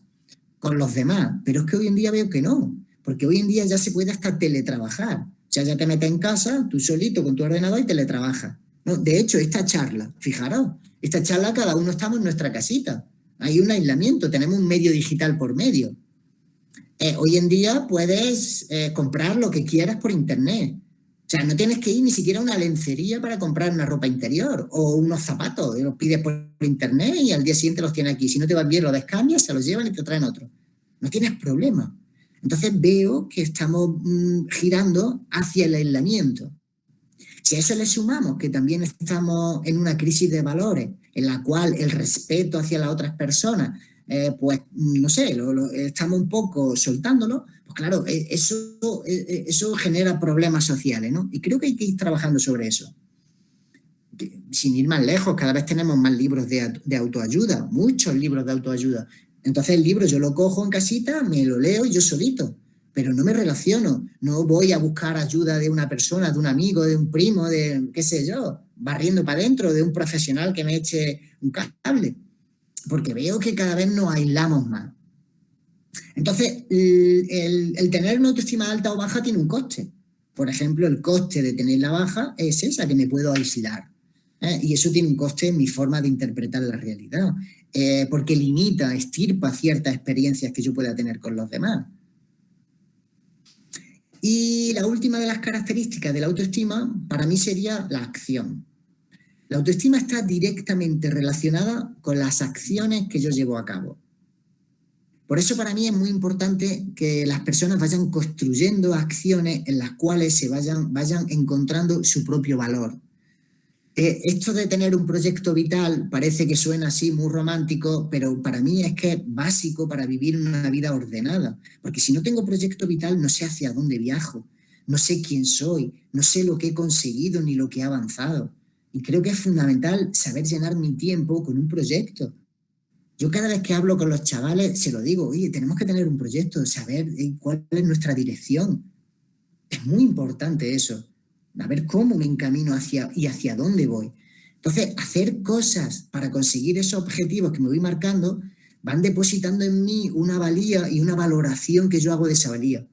con los demás. Pero es que hoy en día veo que no, porque hoy en día ya se puede hasta teletrabajar. O sea, ya te metes en casa, tú solito con tu ordenador y teletrabajas. ¿No? De hecho, esta charla, fijaros, esta charla cada uno estamos en nuestra casita. Hay un aislamiento, tenemos un medio digital por medio. Hoy en día puedes comprar lo que quieras por internet. O sea, no tienes que ir ni siquiera a una lencería para comprar una ropa interior o unos zapatos. Los pides por internet y al día siguiente los tienes aquí. Si no te van bien, los descambias, se los llevan y te traen otros. No tienes problema. Entonces veo que estamos girando hacia el aislamiento. Si a eso le sumamos que también estamos en una crisis de valores, en la cual el respeto hacia las otras personas, pues no sé, estamos un poco soltándolo, pues claro, eso genera problemas sociales, ¿no? Y creo que hay que ir trabajando sobre eso. Sin ir más lejos, cada vez tenemos más libros de autoayuda, muchos libros de autoayuda. Entonces el libro yo lo cojo en casita, me lo leo yo solito, pero no me relaciono, no voy a buscar ayuda de una persona, de un amigo, de un primo, de qué sé yo, barriendo para adentro, de un profesional que me eche un cable, porque veo que cada vez nos aislamos más. Entonces, el tener una autoestima alta o baja tiene un coste. Por ejemplo, el coste de tenerla baja es esa, que me puedo aislar. Y eso tiene un coste en mi forma de interpretar la realidad, porque limita, estirpa ciertas experiencias que yo pueda tener con los demás. Y la última de las características de la autoestima para mí sería la acción. La autoestima está directamente relacionada con las acciones que yo llevo a cabo. Por eso para mí es muy importante que las personas vayan construyendo acciones en las cuales se vayan encontrando su propio valor. Esto de tener un proyecto vital parece que suena así muy romántico, pero para mí es que es básico para vivir una vida ordenada. Porque si no tengo proyecto vital, no sé hacia dónde viajo, no sé quién soy, no sé lo que he conseguido ni lo que he avanzado. Y creo que es fundamental saber llenar mi tiempo con un proyecto. Yo cada vez que hablo con los chavales se lo digo, oye, tenemos que tener un proyecto, saber cuál es nuestra dirección. Es muy importante eso. A ver cómo me encamino hacia dónde voy. Entonces, hacer cosas para conseguir esos objetivos que me voy marcando van depositando en mí una valía y una valoración que yo hago de esa valía.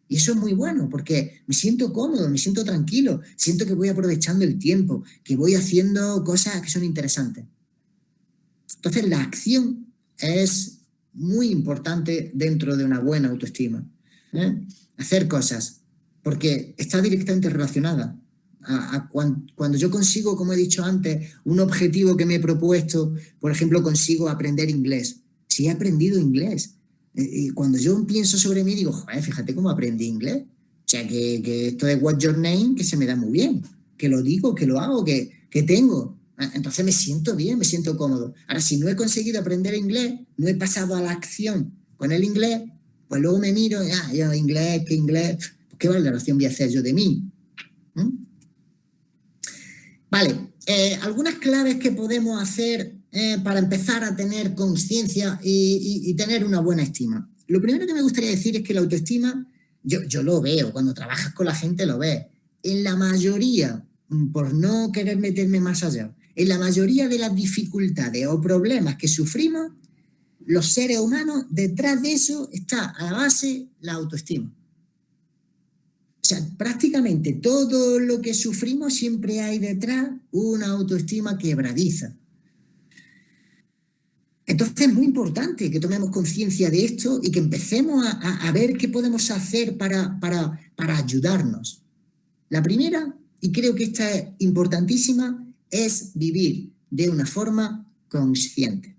Y eso es muy bueno porque me siento cómodo, me siento tranquilo, siento que voy aprovechando el tiempo, que voy haciendo cosas que son interesantes. Entonces, la acción es muy importante dentro de una buena autoestima. Hacer cosas, porque está directamente relacionada cuando yo consigo, como he dicho antes, un objetivo que me he propuesto, por ejemplo, consigo aprender inglés. Si he aprendido inglés, y cuando yo pienso sobre mí, digo, joder, fíjate cómo aprendí inglés. O sea, que esto de What's Your Name, que se me da muy bien, que lo digo, que lo hago, que tengo. Entonces me siento bien, me siento cómodo. Ahora, si no he conseguido aprender inglés, no he pasado a la acción con el inglés, pues luego me miro, yo inglés, ¿qué inglés? ¿Qué valoración voy a hacer yo de mí? Vale, algunas claves que podemos hacer para empezar a tener conciencia y tener una buena estima. Lo primero que me gustaría decir es que la autoestima, yo lo veo, cuando trabajas con la gente lo ves, en la mayoría, por no querer meterme más allá, en la mayoría de las dificultades o problemas que sufrimos, los seres humanos, detrás de eso está a la base la autoestima. O sea, prácticamente todo lo que sufrimos siempre hay detrás una autoestima quebradiza. Entonces es muy importante que tomemos conciencia de esto y que empecemos a ver qué podemos hacer para ayudarnos. La primera, y creo que esta es importantísima, es vivir de una forma consciente.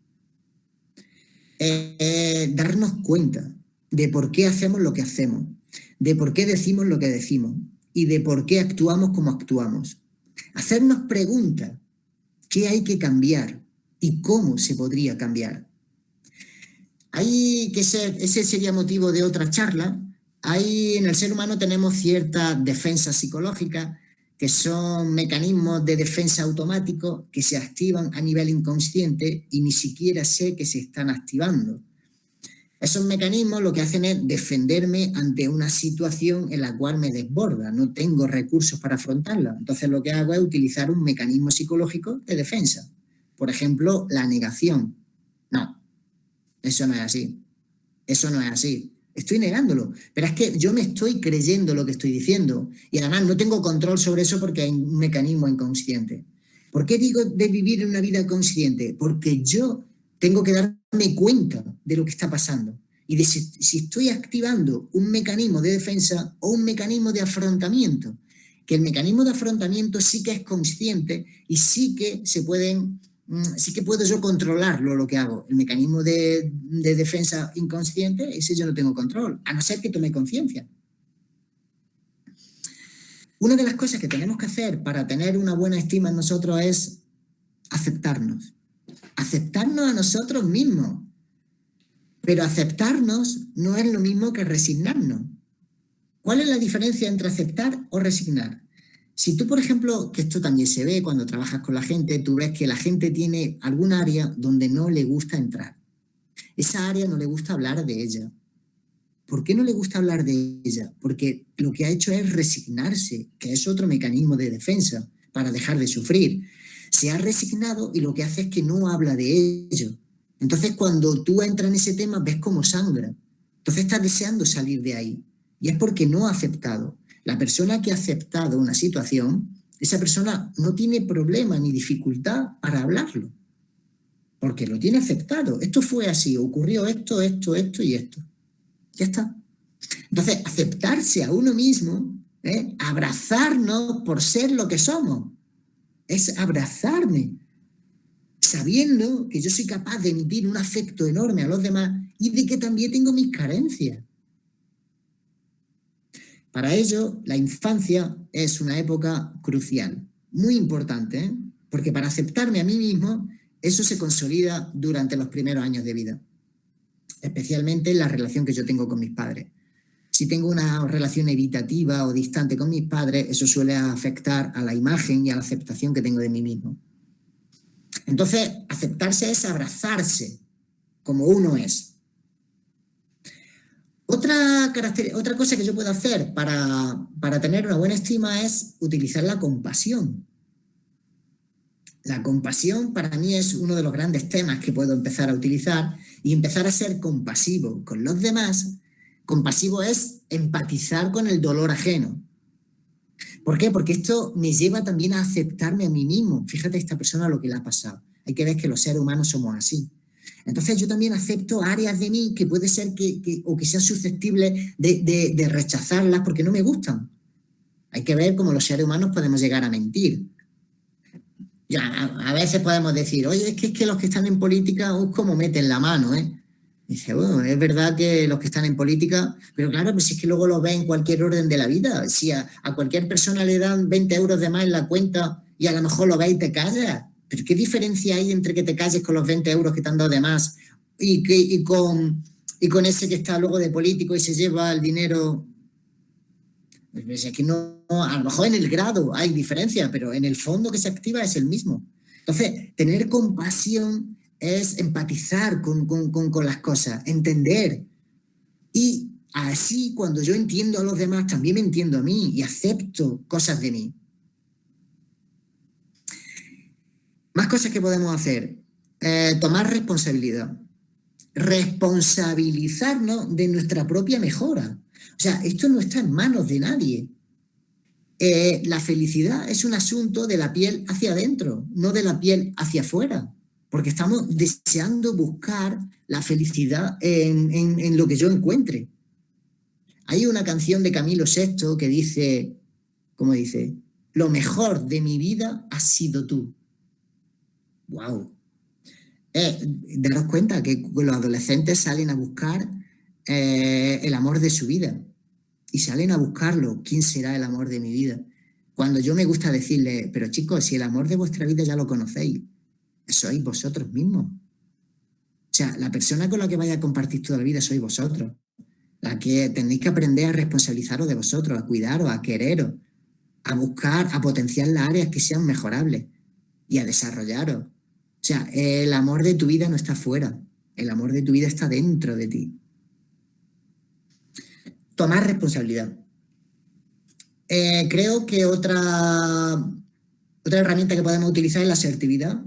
Darnos cuenta de por qué hacemos lo que hacemos, de por qué decimos lo que decimos y de por qué actuamos como actuamos. Hacernos preguntas, ¿qué hay que cambiar y cómo se podría cambiar? Ese sería motivo de otra charla. Ahí en el ser humano tenemos ciertas defensas psicológicas que son mecanismos de defensa automáticos que se activan a nivel inconsciente y ni siquiera sé que se están activando. Esos mecanismos lo que hacen es defenderme ante una situación en la cual me desborda, no tengo recursos para afrontarla. Entonces lo que hago es utilizar un mecanismo psicológico de defensa. Por ejemplo, la negación. No, eso no es así. Eso no es así. Estoy negándolo, pero es que yo me estoy creyendo lo que estoy diciendo y además no tengo control sobre eso porque hay un mecanismo inconsciente. ¿Por qué digo de vivir una vida consciente? Porque yo tengo que darme cuenta de lo que está pasando y de si estoy activando un mecanismo de defensa o un mecanismo de afrontamiento, que el mecanismo de afrontamiento sí que es consciente y sí que sí que puedo yo controlarlo lo que hago. El mecanismo de defensa inconsciente, ese yo no tengo control, a no ser que tome conciencia. Una de las cosas que tenemos que hacer para tener una buena estima en nosotros es aceptarnos. Aceptarnos a nosotros mismos. Pero aceptarnos no es lo mismo que resignarnos. ¿Cuál es la diferencia entre aceptar o resignar? Si tú, por ejemplo, que esto también se ve cuando trabajas con la gente, tú ves que la gente tiene algún área donde no le gusta entrar. Esa área no le gusta hablar de ella. ¿Por qué no le gusta hablar de ella? Porque lo que ha hecho es resignarse, que es otro mecanismo de defensa para dejar de sufrir. Se ha resignado y lo que hace es que no habla de ello. Entonces, cuando tú entras en ese tema, ves cómo sangra. Entonces, estás deseando salir de ahí. Y es porque no ha aceptado. La persona que ha aceptado una situación, esa persona no tiene problema ni dificultad para hablarlo. Porque lo tiene aceptado. Esto fue así, ocurrió esto, esto, esto y esto. Ya está. Entonces, aceptarse a uno mismo, abrazarnos por ser lo que somos, es abrazarme, sabiendo que yo soy capaz de emitir un afecto enorme a los demás y de que también tengo mis carencias. Para ello, la infancia es una época crucial, muy importante, porque para aceptarme a mí mismo, eso se consolida durante los primeros años de vida, especialmente en la relación que yo tengo con mis padres. Si tengo una relación evitativa o distante con mis padres, eso suele afectar a la imagen y a la aceptación que tengo de mí mismo. Entonces, aceptarse es abrazarse como uno es. Otra cosa que yo puedo hacer para tener una buena estima es utilizar la compasión. La compasión para mí es uno de los grandes temas que puedo empezar a utilizar y empezar a ser compasivo con los demás. Compasivo es empatizar con el dolor ajeno. ¿Por qué? Porque esto me lleva también a aceptarme a mí mismo. Fíjate a esta persona lo que le ha pasado. Hay que ver que los seres humanos somos así. Entonces yo también acepto áreas de mí que puede ser que sean susceptibles de rechazarlas porque no me gustan. Hay que ver cómo los seres humanos podemos llegar a mentir. Ya, a veces podemos decir, oye, es que los que están en política, cómo meten la mano, Dice, bueno, es verdad que los que están en política, pero claro, pues es que luego lo ves en cualquier orden de la vida. Si a cualquier persona le dan 20 euros de más en la cuenta y a lo mejor lo ves y te callas, ¿pero qué diferencia hay entre que te calles con los 20 euros que te han dado de más y con ese que está luego de político y se lleva el dinero? Pues es que no, a lo mejor en el grado hay diferencia, pero en el fondo que se activa es el mismo. Entonces, tener compasión es empatizar con las cosas, entender. Y así, cuando yo entiendo a los demás, también me entiendo a mí y acepto cosas de mí. Más cosas que podemos hacer. Tomar responsabilidad. Responsabilizarnos de nuestra propia mejora. O sea, esto no está en manos de nadie. La felicidad es un asunto de la piel hacia adentro, no de la piel hacia afuera, porque estamos deseando buscar la felicidad en lo que yo encuentre. Hay una canción de Camilo VI que dice, ¿cómo dice? Lo mejor de mi vida has sido tú. ¡Wow! Daros cuenta que los adolescentes salen a buscar el amor de su vida y salen a buscarlo. ¿Quién será el amor de mi vida? Cuando yo me gusta decirle, pero chicos, si el amor de vuestra vida ya lo conocéis, sois vosotros mismos. O sea, la persona con la que vais a compartir toda la vida sois vosotros. La que tenéis que aprender a responsabilizaros de vosotros, a cuidaros, a quereros, a buscar, a potenciar las áreas que sean mejorables y a desarrollaros. O sea, el amor de tu vida no está fuera, el amor de tu vida está dentro de ti. Tomar responsabilidad. Creo que otra herramienta que podemos utilizar es la asertividad.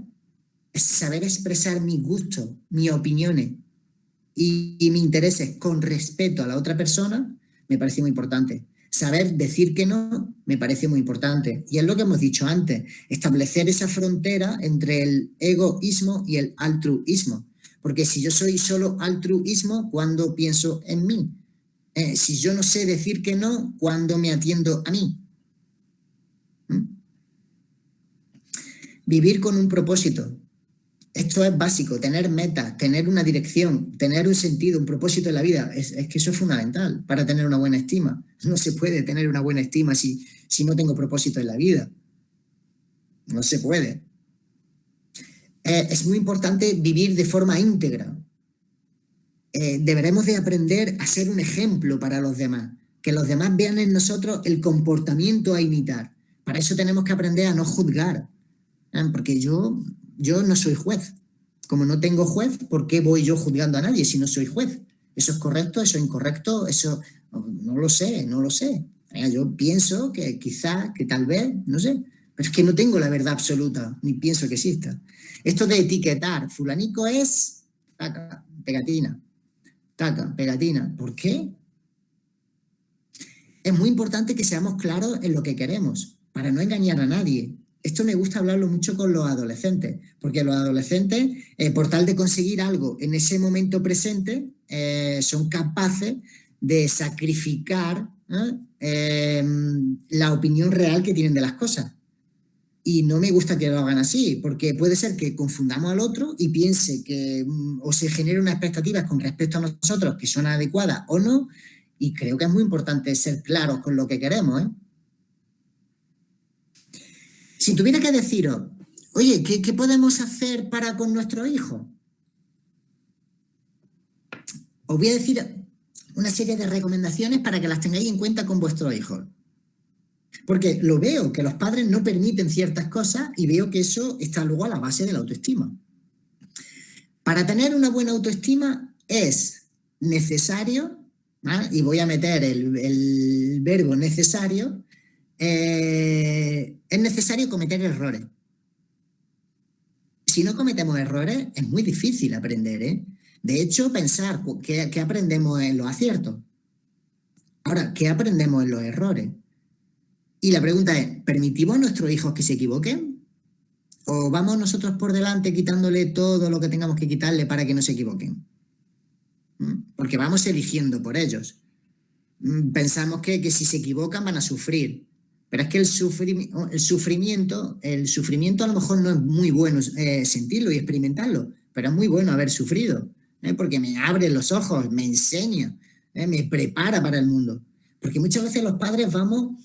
Es saber expresar mis gustos, mis opiniones y mis intereses con respeto a la otra persona me parece muy importante. Saber decir que no me parece muy importante. Y es lo que hemos dicho antes, establecer esa frontera entre el egoísmo y el altruismo. Porque si yo soy solo altruismo, ¿cuándo pienso en mí? Si yo no sé decir que no, ¿cuándo me atiendo a mí? Vivir con un propósito. Esto es básico, tener metas, tener una dirección, tener un sentido, un propósito en la vida. Es que eso es fundamental para tener una buena estima. No se puede tener una buena estima si no tengo propósito en la vida. No se puede. Es muy importante vivir de forma íntegra. Deberemos de aprender a ser un ejemplo para los demás. Que los demás vean en nosotros el comportamiento a imitar. Para eso tenemos que aprender a no juzgar. Porque yo no soy juez. Como no tengo juez, ¿por qué voy yo juzgando a nadie si no soy juez? ¿Eso es correcto? ¿Eso es incorrecto? Eso no lo sé. Yo pienso que quizás, que tal vez, no sé. Pero es que no tengo la verdad absoluta, ni pienso que exista. Esto de etiquetar, fulanico es, taca, pegatina. ¿Por qué? Es muy importante que seamos claros en lo que queremos, para no engañar a nadie. Esto me gusta hablarlo mucho con los adolescentes, porque los adolescentes, por tal de conseguir algo en ese momento presente, son capaces de sacrificar la opinión real que tienen de las cosas. Y no me gusta que lo hagan así, porque puede ser que confundamos al otro y piense que o se genere unas expectativas con respecto a nosotros que son adecuadas o no, y creo que es muy importante ser claros con lo que queremos, ¿eh? Si tuviera que deciros, oye, ¿qué podemos hacer para con nuestros hijos? Os voy a decir una serie de recomendaciones para que las tengáis en cuenta con vuestros hijos. Porque lo veo, que los padres no permiten ciertas cosas y veo que eso está luego a la base de la autoestima. Para tener una buena autoestima es necesario, ¿vale? Y voy a meter el verbo necesario, es necesario cometer errores. Si no cometemos errores, es muy difícil aprender, ¿eh? De hecho, pensar qué aprendemos en los aciertos. Ahora, ¿qué aprendemos en los errores? Y la pregunta es, ¿permitimos a nuestros hijos que se equivoquen? ¿O vamos nosotros por delante quitándole todo lo que tengamos que quitarle para que no se equivoquen? Porque vamos eligiendo por ellos. Pensamos que si se equivocan van a sufrir. Pero es que el sufrimiento a lo mejor no es muy bueno sentirlo y experimentarlo, pero es muy bueno haber sufrido, porque me abre los ojos, me enseña, me prepara para el mundo. Porque muchas veces los padres vamos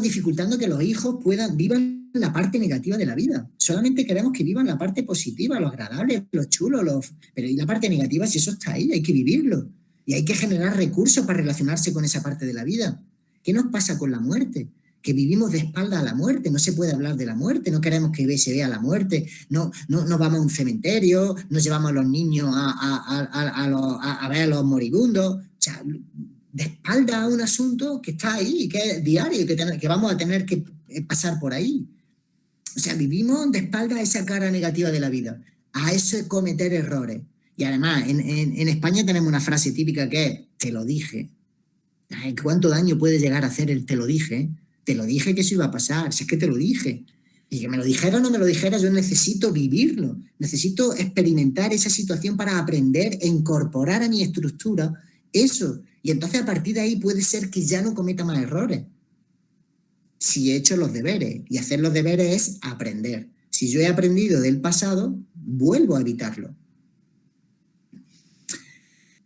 dificultando que los hijos vivan la parte negativa de la vida. Solamente queremos que vivan la parte positiva, lo agradable, lo chulo, pero ¿y la parte negativa? Si eso está ahí, hay que vivirlo. Y hay que generar recursos para relacionarse con esa parte de la vida. ¿Qué nos pasa con la muerte? Que vivimos de espalda a la muerte, no se puede hablar de la muerte, no queremos que se vea la muerte, no vamos a un cementerio, no llevamos a los niños a ver a los moribundos. O sea, de espalda a un asunto que está ahí, que es diario, que vamos a tener que pasar por ahí. O sea, vivimos de espaldas a esa cara negativa de la vida, a eso es cometer errores. Y además, en España tenemos una frase típica que es, te lo dije. Ay, ¿cuánto daño puede llegar a hacer el te lo dije? Te lo dije que eso iba a pasar, si es que te lo dije. Y que me lo dijera o no me lo dijera, yo necesito vivirlo, necesito experimentar esa situación para aprender e incorporar a mi estructura eso. Y entonces a partir de ahí puede ser que ya no cometa más errores. Si he hecho los deberes, y hacer los deberes es aprender. Si yo he aprendido del pasado, vuelvo a evitarlo.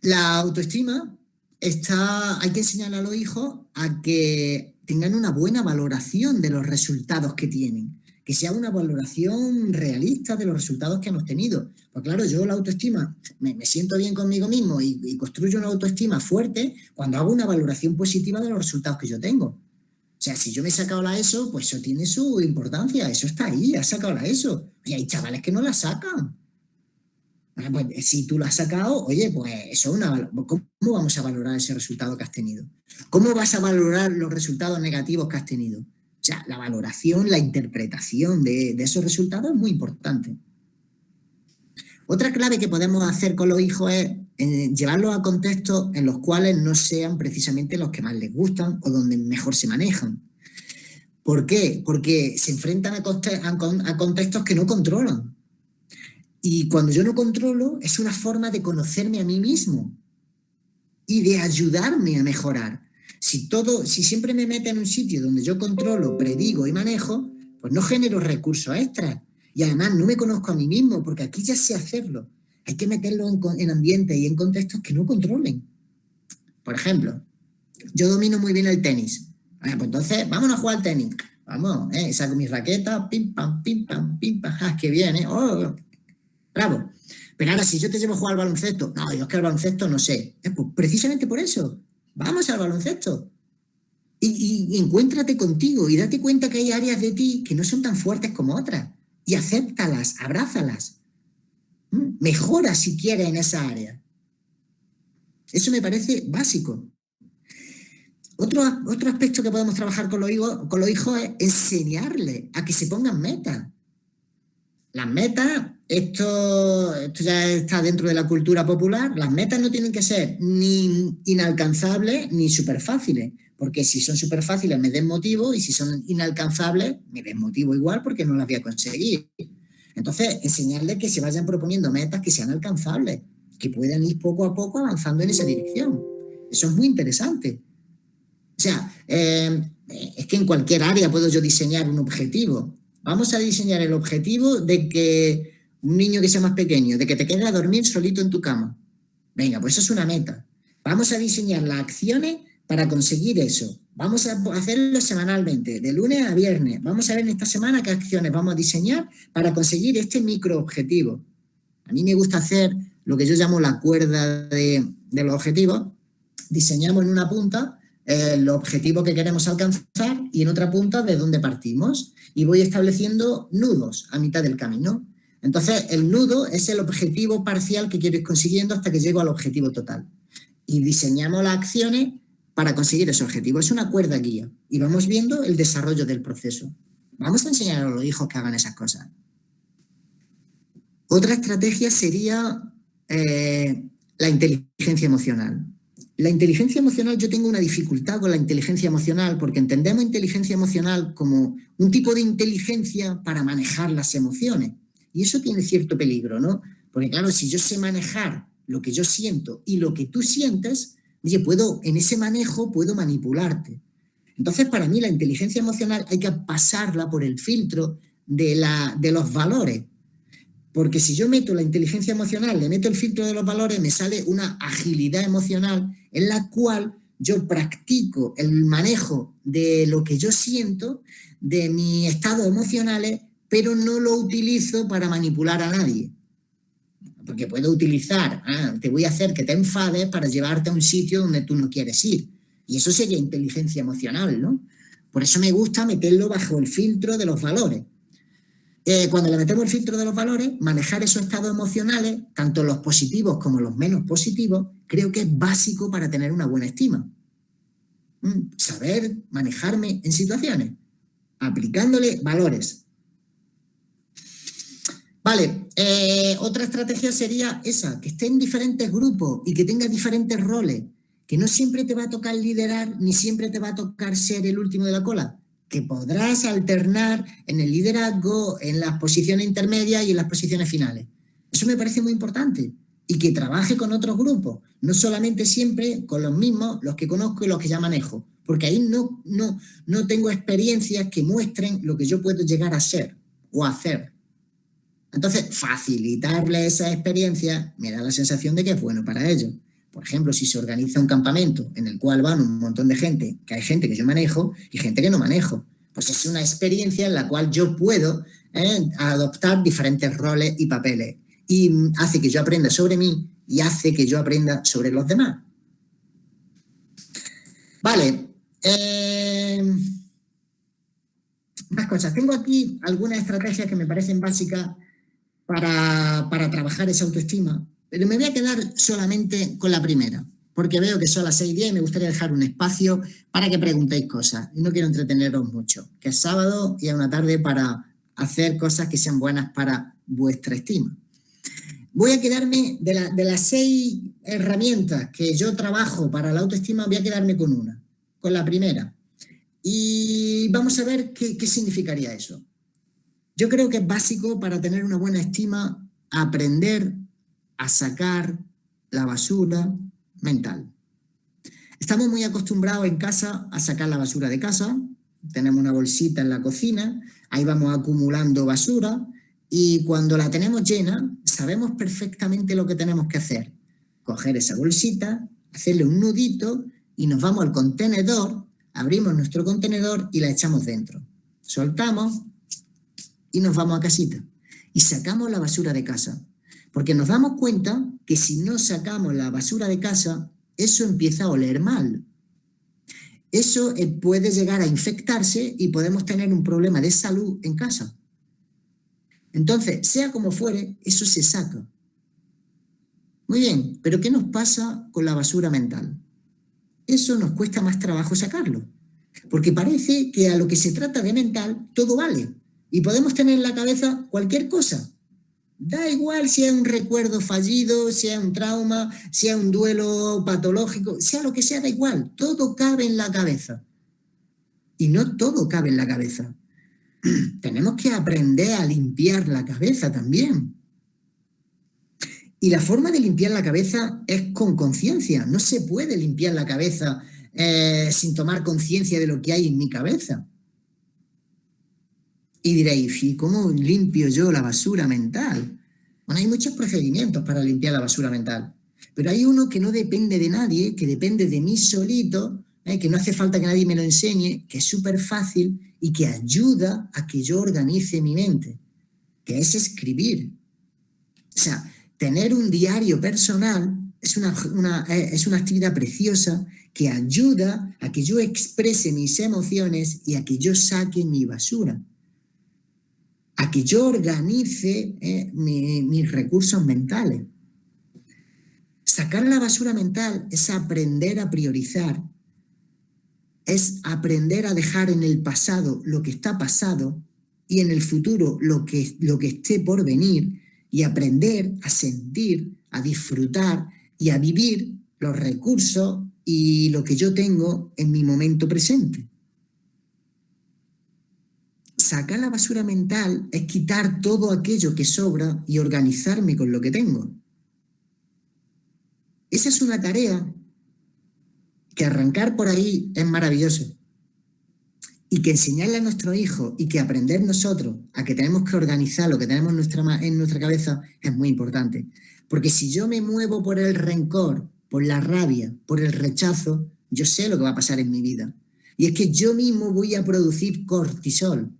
La autoestima hay que enseñar a los hijos a que tengan una buena valoración de los resultados que tienen, que sea una valoración realista de los resultados que hemos tenido. Pues claro, yo la autoestima, me siento bien conmigo mismo y construyo una autoestima fuerte cuando hago una valoración positiva de los resultados que yo tengo. O sea, si yo me he sacado la ESO, pues eso tiene su importancia, eso está ahí, has sacado la ESO. Y hay chavales que no la sacan. Pues, si tú lo has sacado, oye, pues eso es ¿cómo vamos a valorar ese resultado que has tenido? ¿Cómo vas a valorar los resultados negativos que has tenido? O sea, la valoración, la interpretación de esos resultados es muy importante. Otra clave que podemos hacer con los hijos es llevarlos a contextos en los cuales no sean precisamente los que más les gustan o donde mejor se manejan. ¿Por qué? Porque se enfrentan a contextos que no controlan. Y cuando yo no controlo, es una forma de conocerme a mí mismo y de ayudarme a mejorar. Si siempre me meto en un sitio donde yo controlo, predigo y manejo, pues no genero recursos extras. Y además no me conozco a mí mismo, porque aquí ya sé hacerlo. Hay que meterlo en ambientes y en contextos que no controlen. Por ejemplo, yo domino muy bien el tenis. Pues entonces, vámonos a jugar al tenis. Vamos, saco mi raqueta, pim, pam, qué bien, oh, bravo. Pero ahora, si yo te llevo a jugar al baloncesto, no, yo es que al baloncesto no sé. Pues precisamente por eso, vamos al baloncesto. Y encuéntrate contigo y date cuenta que hay áreas de ti que no son tan fuertes como otras. Y acéptalas, abrázalas. Mejora si quieres en esa área. Eso me parece básico. Otro aspecto que podemos trabajar con los hijos es enseñarles a que se pongan metas. Las metas, esto ya está dentro de la cultura popular, las metas no tienen que ser ni inalcanzables ni súper fáciles, porque si son súper fáciles me desmotivo y si son inalcanzables me desmotivo igual porque no las voy a conseguir. Entonces, enseñarles que se vayan proponiendo metas que sean alcanzables, que puedan ir poco a poco avanzando en esa dirección. Eso es muy interesante. O sea, es que en cualquier área puedo yo diseñar un objetivo. Vamos a diseñar el objetivo de que un niño que sea más pequeño, de que te quedes a dormir solito en tu cama. Venga, pues eso es una meta. Vamos a diseñar las acciones para conseguir eso. Vamos a hacerlo semanalmente, de lunes a viernes. Vamos a ver en esta semana qué acciones vamos a diseñar para conseguir este microobjetivo. A mí me gusta hacer lo que yo llamo la cuerda de los objetivos. Diseñamos en una punta el objetivo que queremos alcanzar y en otra punta de dónde partimos. Y voy estableciendo nudos a mitad del camino. Entonces, el nudo es el objetivo parcial que quiero ir consiguiendo hasta que llego al objetivo total. Y diseñamos las acciones para conseguir ese objetivo. Es una cuerda guía. Y vamos viendo el desarrollo del proceso. Vamos a enseñar a los hijos que hagan esas cosas. Otra estrategia sería la inteligencia emocional. La inteligencia emocional, yo tengo una dificultad con la inteligencia emocional porque entendemos inteligencia emocional como un tipo de inteligencia para manejar las emociones. Y eso tiene cierto peligro, ¿no? Porque claro, si yo sé manejar lo que yo siento y lo que tú sientes, oye, en ese manejo puedo manipularte. Entonces, para mí la inteligencia emocional hay que pasarla por el filtro de los valores. Porque si yo meto la inteligencia emocional, le meto el filtro de los valores, me sale una agilidad emocional en la cual yo practico el manejo de lo que yo siento, de mis estados emocionales, pero no lo utilizo para manipular a nadie. Porque puedo utilizar, te voy a hacer que te enfades para llevarte a un sitio donde tú no quieres ir. Y eso sería inteligencia emocional, ¿no? Por eso me gusta meterlo bajo el filtro de los valores. Cuando le metemos el filtro de los valores, manejar esos estados emocionales, tanto los positivos como los menos positivos, creo que es básico para tener una buena estima. Saber manejarme en situaciones, aplicándole valores. Vale, otra estrategia sería esa, que esté en diferentes grupos y que tenga diferentes roles, que no siempre te va a tocar liderar ni siempre te va a tocar ser el último de la cola, que podrás alternar en el liderazgo, en las posiciones intermedias y en las posiciones finales. Eso me parece muy importante. Y que trabaje con otros grupos, no solamente siempre con los mismos, los que conozco y los que ya manejo, porque ahí no tengo experiencias que muestren lo que yo puedo llegar a ser o a hacer. Entonces, facilitarle esa experiencia me da la sensación de que es bueno para ellos. Por ejemplo, si se organiza un campamento en el cual van un montón de gente, que hay gente que yo manejo y gente que no manejo, pues es una experiencia en la cual yo puedo adoptar diferentes roles y papeles. Y hace que yo aprenda sobre mí y hace que yo aprenda sobre los demás. Vale. Más cosas. Tengo aquí algunas estrategias que me parecen básicas para trabajar esa autoestima, pero me voy a quedar solamente con la primera, porque veo que son las 6:10 y me gustaría dejar un espacio para que preguntéis cosas. Y no quiero entreteneros mucho, que es sábado y es una tarde para hacer cosas que sean buenas para vuestra estima. Voy a quedarme, de las 6 herramientas que yo trabajo para la autoestima, voy a quedarme con una, con la primera. Y vamos a ver qué significaría eso. Yo creo que es básico para tener una buena estima aprender a sacar la basura mental. Estamos muy acostumbrados en casa a sacar la basura de casa. Tenemos una bolsita en la cocina, ahí vamos acumulando basura y cuando la tenemos llena, sabemos perfectamente lo que tenemos que hacer. Coger esa bolsita, hacerle un nudito y nos vamos al contenedor, abrimos nuestro contenedor y la echamos dentro. Soltamos y nos vamos a casita y sacamos la basura de casa. Porque nos damos cuenta que si no sacamos la basura de casa, eso empieza a oler mal. Eso puede llegar a infectarse y podemos tener un problema de salud en casa. Entonces, sea como fuere, eso se saca. Muy bien, pero ¿qué nos pasa con la basura mental? Eso nos cuesta más trabajo sacarlo. Porque parece que a lo que se trata de mental, todo vale. Y podemos tener en la cabeza cualquier cosa. Da igual si es un recuerdo fallido, si es un trauma, si es un duelo patológico, sea lo que sea, da igual. Todo cabe en la cabeza. Y no todo cabe en la cabeza. Tenemos que aprender a limpiar la cabeza también. Y la forma de limpiar la cabeza es con conciencia. No se puede limpiar la cabeza sin tomar conciencia de lo que hay en mi cabeza. Y diréis, ¿y cómo limpio yo la basura mental? Bueno, hay muchos procedimientos para limpiar la basura mental, pero hay uno que no depende de nadie, que depende de mí solito, que no hace falta que nadie me lo enseñe, que es súper fácil y que ayuda a que yo organice mi mente, que es escribir. O sea, tener un diario personal es una actividad preciosa que ayuda a que yo exprese mis emociones y a que yo saque mi basura, a que yo organice mis recursos mentales. Sacar la basura mental es aprender a priorizar, es aprender a dejar en el pasado lo que está pasado y en el futuro lo que esté por venir, y aprender a sentir, a disfrutar y a vivir los recursos y lo que yo tengo en mi momento presente. Sacar la basura mental es quitar todo aquello que sobra y organizarme con lo que tengo. Esa es una tarea que arrancar por ahí es maravilloso. Y que enseñarle a nuestros hijos y que aprender nosotros a que tenemos que organizar lo que tenemos en nuestra cabeza es muy importante. Porque si yo me muevo por el rencor, por la rabia, por el rechazo, yo sé lo que va a pasar en mi vida. Y es que yo mismo voy a producir cortisol.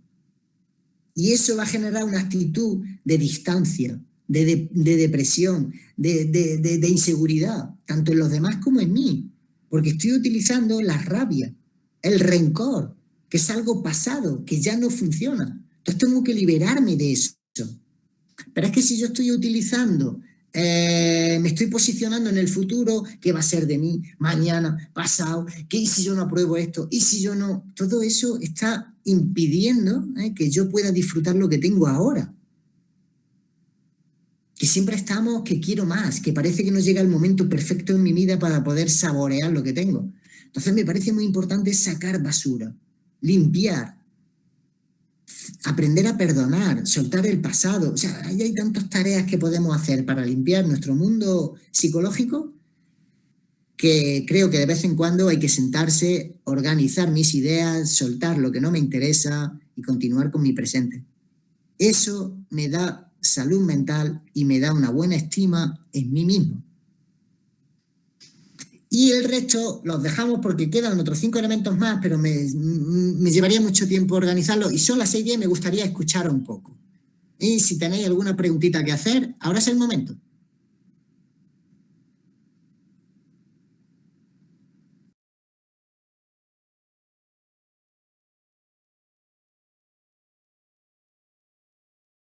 Y eso va a generar una actitud de distancia, de depresión, de inseguridad, tanto en los demás como en mí. Porque estoy utilizando la rabia, el rencor, que es algo pasado, que ya no funciona. Entonces tengo que liberarme de eso. Pero es que si yo estoy utilizando, me estoy posicionando en el futuro, ¿qué va a ser de mí mañana, pasado? ¿Y si yo no apruebo esto? ¿Y si yo no? Todo eso está impidiendo que yo pueda disfrutar lo que tengo ahora. que siempre estamos, que quiero más, que parece que no llega el momento perfecto en mi vida para poder saborear lo que tengo. Entonces me parece muy importante sacar basura, limpiar, aprender a perdonar, soltar el pasado. O sea, ahí hay tantas tareas que podemos hacer para limpiar nuestro mundo psicológico que creo que de vez en cuando hay que sentarse, organizar mis ideas, soltar lo que no me interesa y continuar con mi presente. Eso me da salud mental y me da una buena estima en mí mismo. Y el resto los dejamos porque quedan otros 5 elementos más, pero me llevaría mucho tiempo organizarlo y son las 6:10 y me gustaría escuchar un poco. Y si tenéis alguna preguntita que hacer, ahora es el momento.